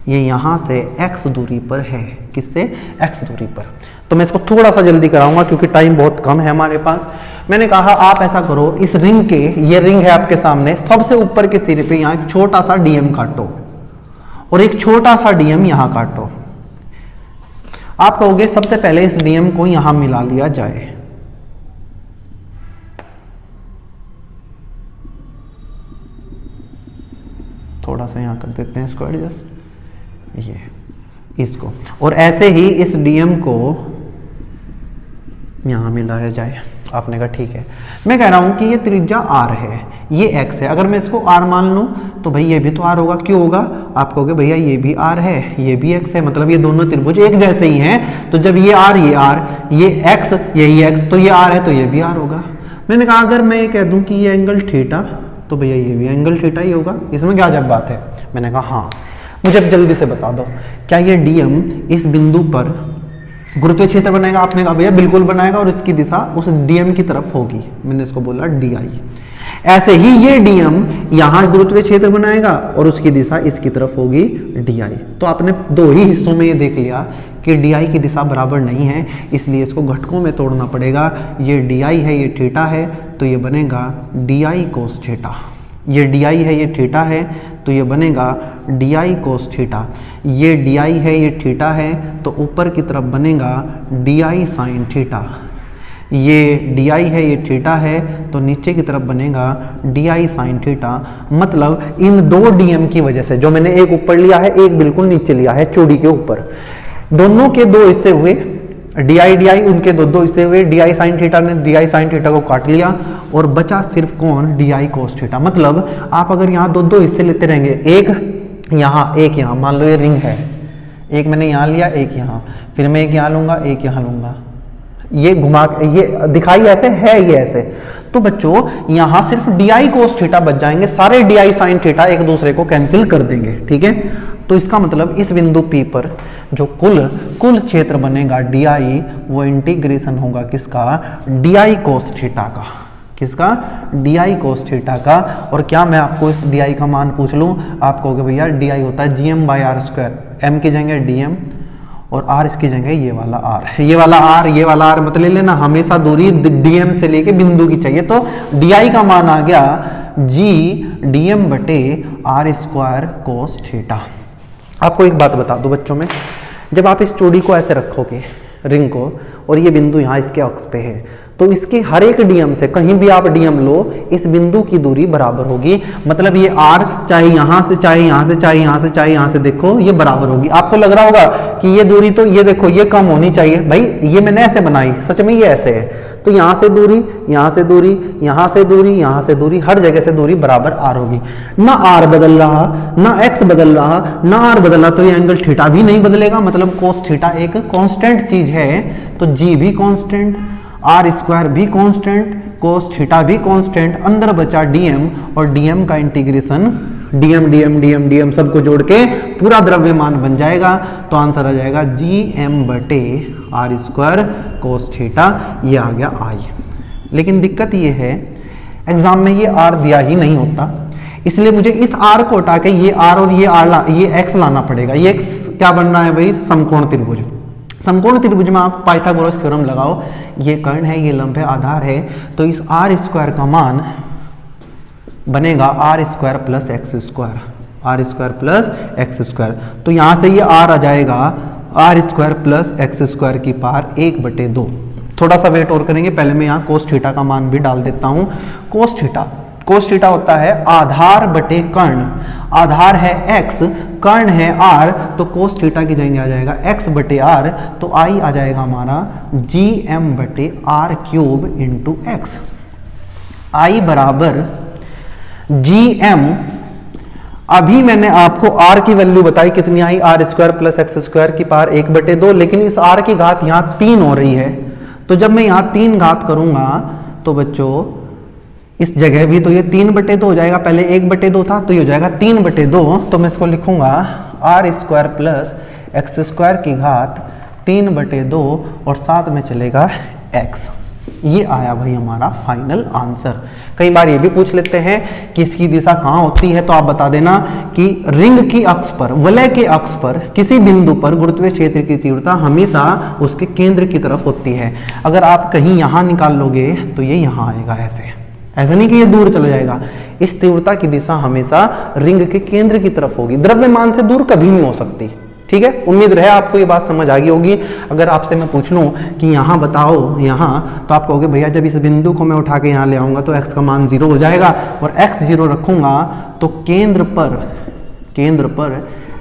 ये यहां से x दूरी पर है। किससे? x दूरी पर। तो मैं इसको थोड़ा सा जल्दी कराऊंगा क्योंकि टाइम बहुत कम है हमारे पास। मैंने कहा आप ऐसा करो, इस रिंग के, ये रिंग है आपके सामने, सबसे ऊपर के सिरे पे यहां एक छोटा सा dm काटो और एक छोटा सा dm यहां काटो। आप कहोगे सबसे पहले इस dm को यहां मिला लिया जाए। थोड़ा सा यहां कर देते हैं इसको एडजस्ट, ये इसको, और ऐसे ही इस dm को यहां मिलाया जाए। आपने कहा ठीक है। मैं कह रहा हूं कि ये त्रिज्या r है, ये x है। अगर मैं इसको r मान लूं तो भाई ये भी तो r होगा। क्यों होगा? आप कहोगे भैया ये भी r है, ये भी x है, मतलब ये दोनों त्रिभुज एक जैसे ही हैं। तो जब ये r, ये x, यही x, तो ये r है तो ये भी r होगा। मैंने कहा अगर मैं ये कह दूं कि ये एंगल थीटा, तो भैया ये भी एंगल थीटा ही होगा। इसमें क्या जब बात है? मैंने कहा हाँ। मुझे अब जल्दी से बता दो, क्या ये dm इस बिंदु पर गुरुत्वीय क्षेत्र बनाएगा? आपने कहा भैया बिल्कुल बनाएगा, और इसकी दिशा उस dm की तरफ होगी। मैंने इसको बोला di। ऐसे ही ये dm यहां गुरुत्वीय क्षेत्र बनाएगा और उसकी दिशा इसकी तरफ होगी di। तो आपने दो ही हिस्सों में ये देख लिया कि di की दिशा बराबर नहीं है, इसलिए इसको घटकों में तोड़ना पड़ेगा। ये di है, ये थीटा है, तो ये बनेगा di कोस थीटा। ये di है, ये थीटा है, तो ये बनेगा di कोस थीटा। ये di है, ये थीटा है, तो ऊपर की तरफ बनेगा di साइन थीटा। ये di है, ये थीटा है, तो नीचे की तरफ बनेगा di साइन थीटा। मतलब इन दो dm की वजह से, जो मैंने एक ऊपर लिया है, एक बिल्कुल नीचे लिया है चूड़ी के ऊपर, दोनों के दो हिस्से हुए, di उनके दो हिस्से हुए। di साइन थीटा ने di साइन थीटा को काट लिया और बचा सिर्फ कौन? di cos theta. मतलब आप अगर यहाँ दो हिस्से लेते रहेंगे, एक यहाँ एक यहाँ, मान लो ये रिंग है, एक मैंने यहाँ लिया, एक यहाँ, फिर मैं एक यहाँ लूंगा, एक यहाँ लूंगा, ये घुमा, ये दिखाई ऐसे है, ये ऐसे, तो बच्चों यहाँ सिर्फ di कोस थीटा बच जाएंगे, सारे di साइन थीटा एक दूसरे को कैंसिल कर देंगे। ठीक है, तो इसका मतलब इस बिंदु P पर जो कुल क्षेत्र बनेगा di, वो इंटीग्रेशन होगा किसका? di कोस थीटा का। किसका? di कोस थीटा का। और क्या मैं आपको इस di का मान पूछ लूं? आप कहोगे भैया di होता है gm by R square, m की जगह dm और r इसकी जगह ये वाला r, ये वाला r मत ले लेना, हमेशा दूरी dm से लेके बिंदु की चाहिए। तो di का मान आ गया g dm बटे आर स्क्वायर कोस थीटा। आपको एक बात बता दूं बच्चों में, जब आप इस चूड़ी को ऐसे रखोगे रिंग को, और ये बिंदु यहाँ इसके अक्ष पे है, तो इसके हर एक डीएम से, कहीं भी आप डीएम लो, इस बिंदु की दूरी बराबर होगी। मतलब ये आर चाहे यहाँ से, चाहे यहाँ से, चाहे यहाँ से, चाहे यहाँ से, देखो ये बराबर होगी। आपको लग रहा होगा कि ये दूरी तो ये देखो ये कम होनी चाहिए, भाई ये मैंने ऐसे बनाई, सच में ये ऐसे है। तो यहाँ से दूरी, यहाँ से दूरी, यहाँ से दूरी, यहाँ से दूरी, हर जगह से दूरी बराबर आर होगी। ना आर बदल रहा, ना एक्स बदल रहा, ना आर बदल रहा, तो ये एंगल थीटा भी नहीं बदलेगा। मतलब कोस थीटा एक कांस्टेंट चीज है, तो जी भी कांस्टेंट, आर स्क्वायर भी कांस्टेंट, कोस थीटा भी कांस्टेंट, अंदर बचा डीएम, और डीएम का integration DM DM DM DM सबको जोड़ के पूरा द्रव्यमान बन जाएगा। तो आंसर आ जाएगा जी एम बटे आर स्क्वायर कोस थीटा, ये आ गया आई। लेकिन दिक्कत ये है एग्जाम में ये आर दिया ही नहीं होता, इसलिए मुझे इस आर को हटा के ये आर और ये एक्स लाना पड़ेगा। ये एक्स क्या बनना है भाई, समकोण त्रिभुज। समकोण त्रिभुज में आप पाइथागोरस थ्योरम लगाओ, ये कर्ण है, ये लंब है, आधार है, तो इस आर स्क्वायर का मान बनेगा R square plus x square, R square plus x square. तो यहां से ये आर आ जाएगा R square plus x square की पावर 1/2। थोड़ा सा वेट और करेंगे, पहले मैं यहाँ कोस थीटा का मान भी डाल देता हूँ। कोस थीटा होता है आधार बटे कर्ण, आधार है x, कर्ण है r, तो कोस थीटा की जगह आ जाएगा x बटे r, तो i आ जाएगा हमारा gm बटे r cube into x. i बराबर gm, अभी मैंने आपको r की वैल्यू बताई कितनी आई, R square plus x square की पावर 1/2, लेकिन इस r की घात यहाँ 3 हो रही है। तो जब मैं यहाँ 3 घात करूंगा तो बच्चों इस जगह भी तो ये 3/2 हो जाएगा, पहले 1/2 था, तो ये हो जाएगा 3/2। तो मैं इसको लिखूंगा R square plus x square की घात 3/2 और साथ में चलेगा x। ये आया भाई हमारा फाइनल आंसर। कई बार ये भी पूछ लेते हैं कि इसकी दिशा कहाँ होती है, तो आप बता देना कि रिंग की अक्ष पर, वलय के अक्ष पर किसी बिंदु पर गुरुत्वीय क्षेत्र की तीव्रता हमेशा उसके केंद्र की तरफ होती है। अगर आप कहीं यहाँ निकाल लोगे तो ये यहाँ आएगा, ऐसा नहीं कि ये दूर चला जाएगा। इस तीव्रता की दिशा हमेशा रिंग के केंद्र की तरफ होगी, द्रव्यमान से दूर कभी नहीं हो सकती। ठीक है, उम्मीद रहे आपको ये बात समझ आ गई होगी। अगर आपसे मैं पूछ लूं कि यहाँ बताओ यहाँ, तो आप कहोगे भैया जब इस बिंदु को मैं उठा के यहाँ ले आऊंगा तो x का मान 0 हो जाएगा, और x 0 रखूंगा तो केंद्र पर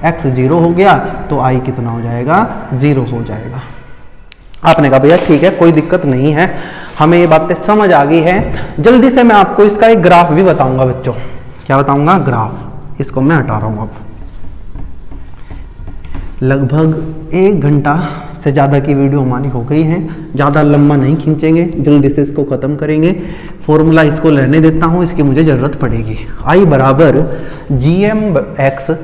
x 0 हो गया, तो i कितना हो जाएगा, 0 हो जाएगा। आपने कहा भैया ठीक है, कोई दिक्कत नहीं है, हमें ये बातें समझ आ गई है। जल्दी से मैं आपको इसका एक ग्राफ भी बताऊंगा बच्चों। क्या बताऊंगा, ग्राफ। इसको मैं हटा रहा हूं अब। लगभग 1 घंटा से ज़्यादा की वीडियो हमारी हो गई है, ज़्यादा लंबा नहीं खींचेंगे, जल्दी से इसको ख़त्म करेंगे। फॉर्मूला इसको रहने देता हूँ, इसकी मुझे ज़रूरत पड़ेगी। आई बराबर gm(x)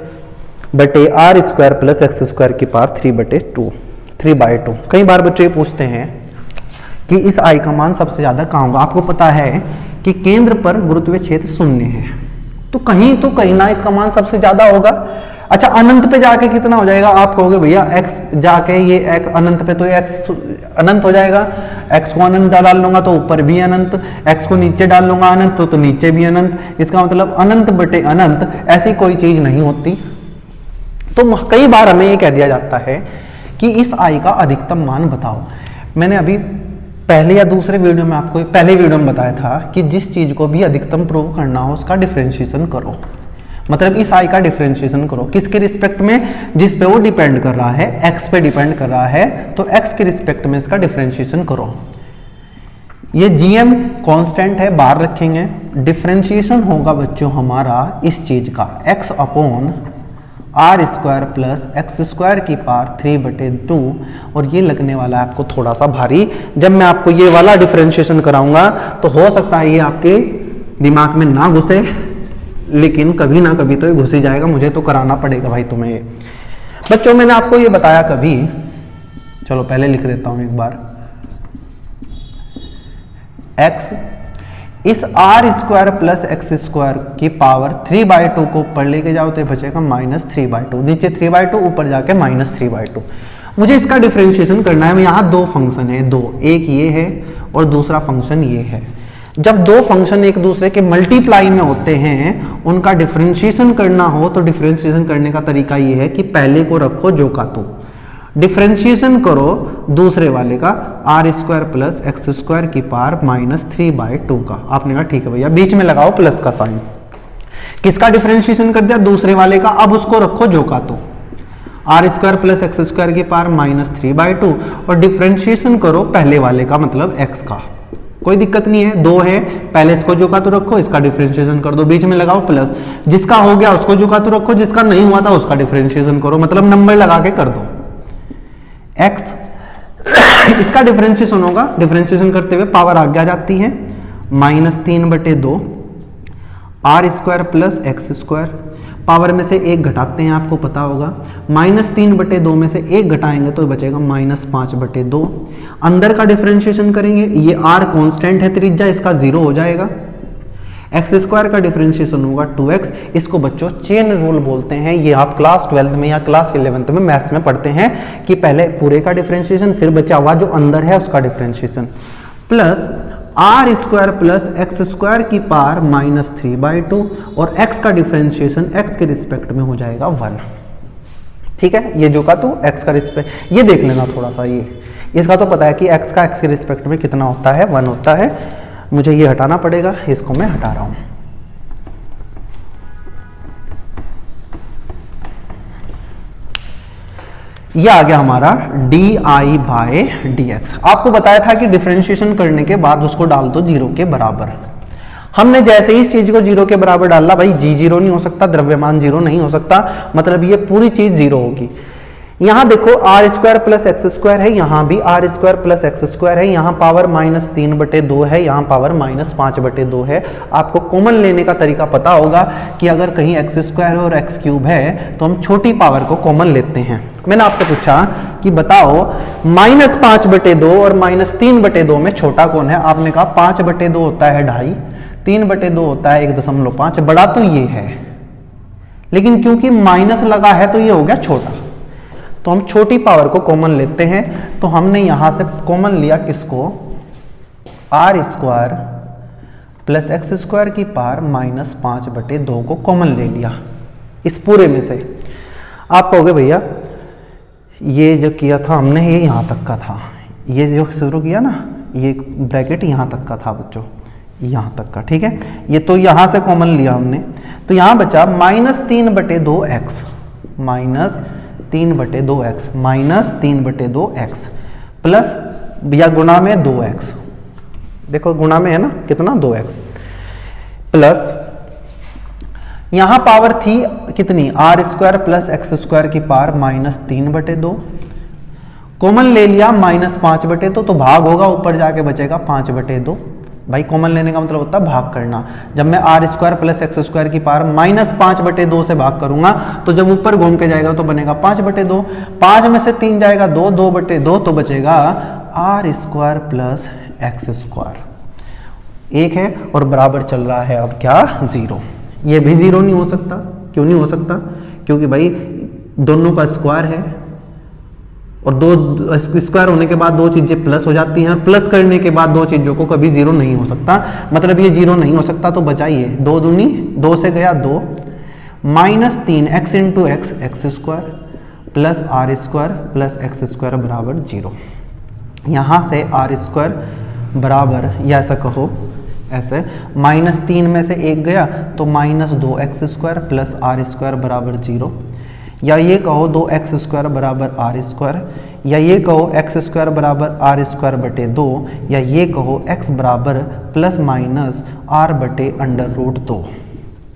बटे R square plus x square की पावर 3/2। कई बार बच्चे ये पूछते हैं कि इस आई का मान सबसे ज़्यादा कहाँ होगा। आपको पता है कि केंद्र पर गुरुत्वीय क्षेत्र 0 है, तो कहीं ना इसका मान सबसे ज़्यादा होगा। अच्छा, अनंत पे जाके कितना हो जाएगा, आप कहोगे भैया x जाके ये x अनंत पे, तो ये x अनंत हो जाएगा। x को अनंत डाल लूंगा तो ऊपर भी अनंत, x को नीचे डाल लूंगा अनंत तो नीचे भी अनंत। इसका मतलब अनंत बटे अनंत, ऐसी कोई चीज नहीं होती। तो कई बार हमें ये कह दिया जाता है कि इस आई का अधिकतम मान बताओ। मैंने अभी पहले या दूसरे वीडियो में आपको, पहले वीडियो में बताया था कि जिस चीज को भी अधिकतम प्रूव करना हो उसका डिफरेंशिएशन करो। मतलब इस आई का डिफरेंशिएशन करो, किसके रिस्पेक्ट में, जिस पे वो डिपेंड कर रहा है, x पे डिपेंड कर रहा है, तो x के रिस्पेक्ट में इसका डिफरेंशिएशन करो। ये gm कांस्टेंट है, बाहर रखेंगे। डिफरेंशिएशन होगा बच्चों हमारा इस चीज का x upon R square plus x square की पावर 3/2, और ये लगने वाला है आपको थोड़ा सा भारी। जब मैं आपको ये वाला डिफरेंशिएशन कराऊंगा तो हो सकता है ये आपके दिमाग में ना घुसे, लेकिन कभी ना कभी तो ये घुस ही जाएगा। मुझे तो कराना पड़ेगा भाई तुम्हें ये। बच्चों मैंने आपको ये बताया कभी, चलो पहले लिख देता हूं एक बार, x इस R square plus x square की पावर 3/2 को ऊपर लेके जाओ तो ये बचेगा -3/2, नीचे 3/2 ऊपर जाके -3/2। मुझे इसका डिफरेंशिएशन करना है। यहाँ 2 फंक्शन है, एक ये है और दूसरा फंक्शन ये है। जब दो फंक्शन एक दूसरे के मल्टीप्लाई में होते हैं, उनका डिफरेंशिएशन करना हो तो डिफरेंशिएशन करने का तरीका ये है कि पहले को रखो जो का तो, डिफरेंशिएशन करो दूसरे वाले का R square plus x square की पावर -3/2 का। आपने कहा ठीक है भैया, बीच में लगाओ प्लस का साइन। किसका डिफरेंशिएशन कर दिया? दूसरे वाले का। अब उसको रखो जो का तो, R square plus x square की पावर -3/2 और डिफरेंशिएशन करो पहले वाले का, मतलब एक्स का। कोई दिक्कत नहीं है, दो है, पहले इसको जो का तो रखो, इसका डिफरेंशिएशन कर दो, बीच में लगाओ प्लस। जिसका हो गया उसको जो का तो रखो, जिसका नहीं हुआ था उसका डिफरेंशिएशन करो, मतलब नंबर लगा के कर दो। एक्स इसका डिफरेंशिएशन होगा, डिफरेंशिएशन करते हुए पावर आगे आ जाती है -3/2 R square plus x square. Power में से एक घटाते हैं, आपको पता होगा, -3/2 में से एक घटाएंगे तो बचेगा -5/2। अंदर का डिफरेंशिएशन करेंगे, ये r कांस्टेंट है त्रिज्या, इसका 0 हो जाएगा। एक्स स्क्वायर का डिफरेंशिएशन होगा 2x। इसको बच्चों चेन रूल बोलते हैं। ये आप क्लास 12 में या क्लास 11 में मैथ्स में पढ़ते हैं कि पहले पूरे का डिफरेंशिएशन, फिर बचा हुआ जो अंदर है उसका differentiation, plus are square plus x square की पावर -3/2 और x का डिफरेंशिएशन x के रिस्पेक्ट में हो जाएगा 1। ठीक है, ये जो का तो x का रिस्पेक्ट, ये देख लेना थोड़ा सा, ये इसका तो पता है कि x का x के रिस्पेक्ट में कितना होता है, 1 होता है। मुझे ये हटाना पड़ेगा, इसको मैं हटा रहा हूं। ये आ गया हमारा di/dx। आपको बताया था कि डिफरेंशिएशन करने के बाद उसको डाल दो 0 के बराबर। हमने जैसे ही इस चीज को 0 के बराबर डाला, भाई g 0 नहीं हो सकता, द्रव्यमान 0 नहीं हो सकता, मतलब ये पूरी चीज 0 होगी। यहां देखो R square plus x square है, यहां भी R square plus x square है, यहां पावर -3/2 है, यहां पावर -5/2 है। आपको कॉमन लेने का तरीका पता होगा कि अगर कहीं एक्स स्क्वायर और एक्स क्यूब है तो हम छोटी पावर को कॉमन लेते हैं। मैंने आपसे पूछा कि बताओ -5/2 और -3/2 में छोटा कौन है? आपने कहा 5/2 होता है 2.5, 3/2 होता है 1.5, बड़ा तो ये है, लेकिन क्योंकि माइनस लगा है तो ये हो गया छोटा, तो हम छोटी पावर को कॉमन लेते हैं। तो हमने यहां से कॉमन लिया किसको? R square plus x square की पावर -5/2 को कॉमन ले लिया इस पूरे में से। आप कहोगे भैया ये जो किया था हमने, ये यहां तक का था, ये जो शुरू किया ना, ये ब्रैकेट यहां तक का था बच्चों, यहां तक का, ठीक है। ये तो यहां से कॉमन लिया हमने, तो यहां बचा -3/2x, -3/2x प्लस या गुणा में 2x, देखो गुणा में है ना कितना, 2x प्लस यहां पावर थी कितनी, r square plus x square की पावर -3/2, कॉमन ले लिया -5/2, तो भाग होगा, ऊपर जाके बचेगा 5/2। भाई कॉमन लेने का मतलब होता है भाग करना। जब मैं r square plus x square की पावर -5/2 से भाग करूंगा तो जब ऊपर घूम के जाएगा तो बनेगा 5/2, 5 में से 3 जाएगा 2, 2/2 तो बचेगा r square plus x square. एक है और बराबर चल रहा है अब क्या, 0। ये भी 0 नहीं हो सकता। क्यों नहीं हो सकता? क्योंकि भाई दोनों का स्क्वायर है और दो स्क्वायर होने के बाद दो चीजें प्लस हो जाती हैं, प्लस करने के बाद दो चीजों को कभी 0 नहीं हो सकता, मतलब ये 0 नहीं हो सकता। तो बचाइए 2 दूनी 2 से गया 2, -3x into x square plus are square plus x square बराबर 0। यहाँ से आर स्क्वायर बराबर, या ऐसा कहो ऐसे, -3 में से एक गया तो -2x square plus are square बराबर 0, या ये कहो 2x स्क्वायर बराबर आर स्क्वायर, या ये कहो x स्क्वायर बराबर आर स्क्वायर बटे 2, या ये कहो x बराबर प्लस माइनस r बटे √2।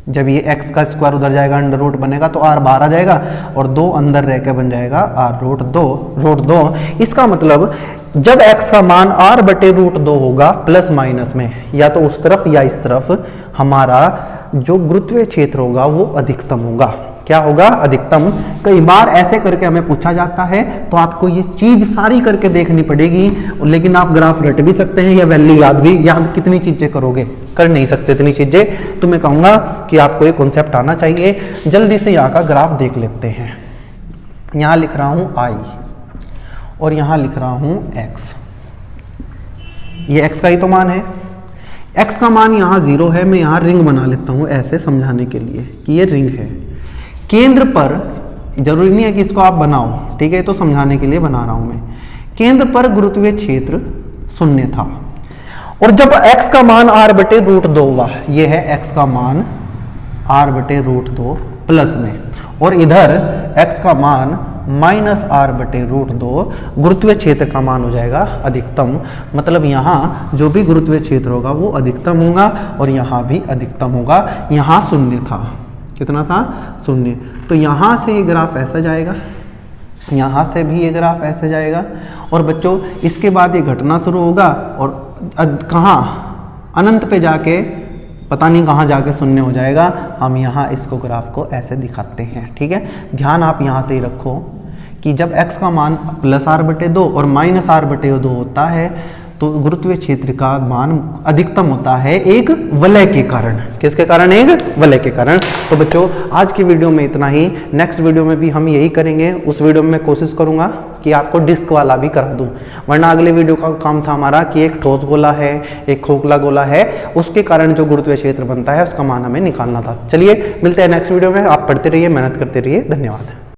जब ये x का स्क्वायर उधर जाएगा अंडर रूट बनेगा तो r बाहर आ जाएगा और 2 अंदर रह के बन जाएगा r√2। इसका मतलब जब x का मान r बटे √2 होगा प्लस माइनस में, या तो उस तरफ या इस तरफ, हमारा जो गुरुत्वीय क्षेत्र होगा वो अधिकतम होगा। क्या होगा? अधिकतम। कई बार ऐसे करके हमें पूछा जाता है तो आपको ये चीज सारी करके देखनी पड़ेगी, लेकिन आप ग्राफ रट भी सकते हैं या वैल्यू याद कितनी चीजें करोगे, कर नहीं सकते इतनी चीजें। तो मैं कहूंगा कि आपको ये कॉन्सेप्ट आना चाहिए। जल्दी से यहाँ का ग्राफ देख लेते हैं। यहाँ लिख रहा हूं I और यहाँ लिख रहा हूं x। ये x का ही तो मान है, x का मान यहाँ 0 है, मैं यहाँ रिंग बना लेता हूँ ऐसे समझाने के लिए कि ये रिंग है। केंद्र पर, जरूरी नहीं है कि इसको आप बनाओ, ठीक है, तो समझाने के लिए बना रहा हूँ मैं। केंद्र पर गुरुत्वीय क्षेत्र 0 था और जब x का मान r/√2 हुआ, ये है x का मान r/√2 प्लस में, और इधर x का मान -r/√2, गुरुत्वीय क्षेत्र का मान हो जाएगा अधिकतम। मतलब यहाँ जो भी गुरुत्वीय क्षेत्र होगा वो अधिकतम होगा और यहाँ भी अधिकतम होगा। यहाँ 0 था, कितना था? 0। तो यहाँ से ये ग्राफ ऐसा जाएगा, यहाँ से भी ये ग्राफ ऐसे जाएगा, और बच्चों इसके बाद ये घटना शुरू होगा और कहाँ? अनंत पे जाके पता नहीं कहाँ जाके 0 हो जाएगा। हम यहाँ इसको ग्राफ को ऐसे दिखाते हैं, ठीक है। ध्यान आप यहाँ से ही रखो कि जब x का मान +r/2 और -r/2 होता है तो गुरुत्वीय क्षेत्र का मान अधिकतम होता है एक वलय के कारण। किसके कारण? एक वलय के कारण। तो बच्चों आज की वीडियो में इतना ही। नेक्स्ट वीडियो में भी हम यही करेंगे। उस वीडियो में मैं कोशिश करूंगा कि आपको डिस्क वाला भी करा दूं, वरना अगले वीडियो का काम था हमारा कि एक ठोस गोला है, एक खोखला गोला है, उसके कारण जो गुरुत्वीय क्षेत्र बनता है उसका मान हमें निकालना था। चलिए मिलते हैं नेक्स्ट वीडियो में। आप पढ़ते रहिए, मेहनत करते रहिए। धन्यवाद।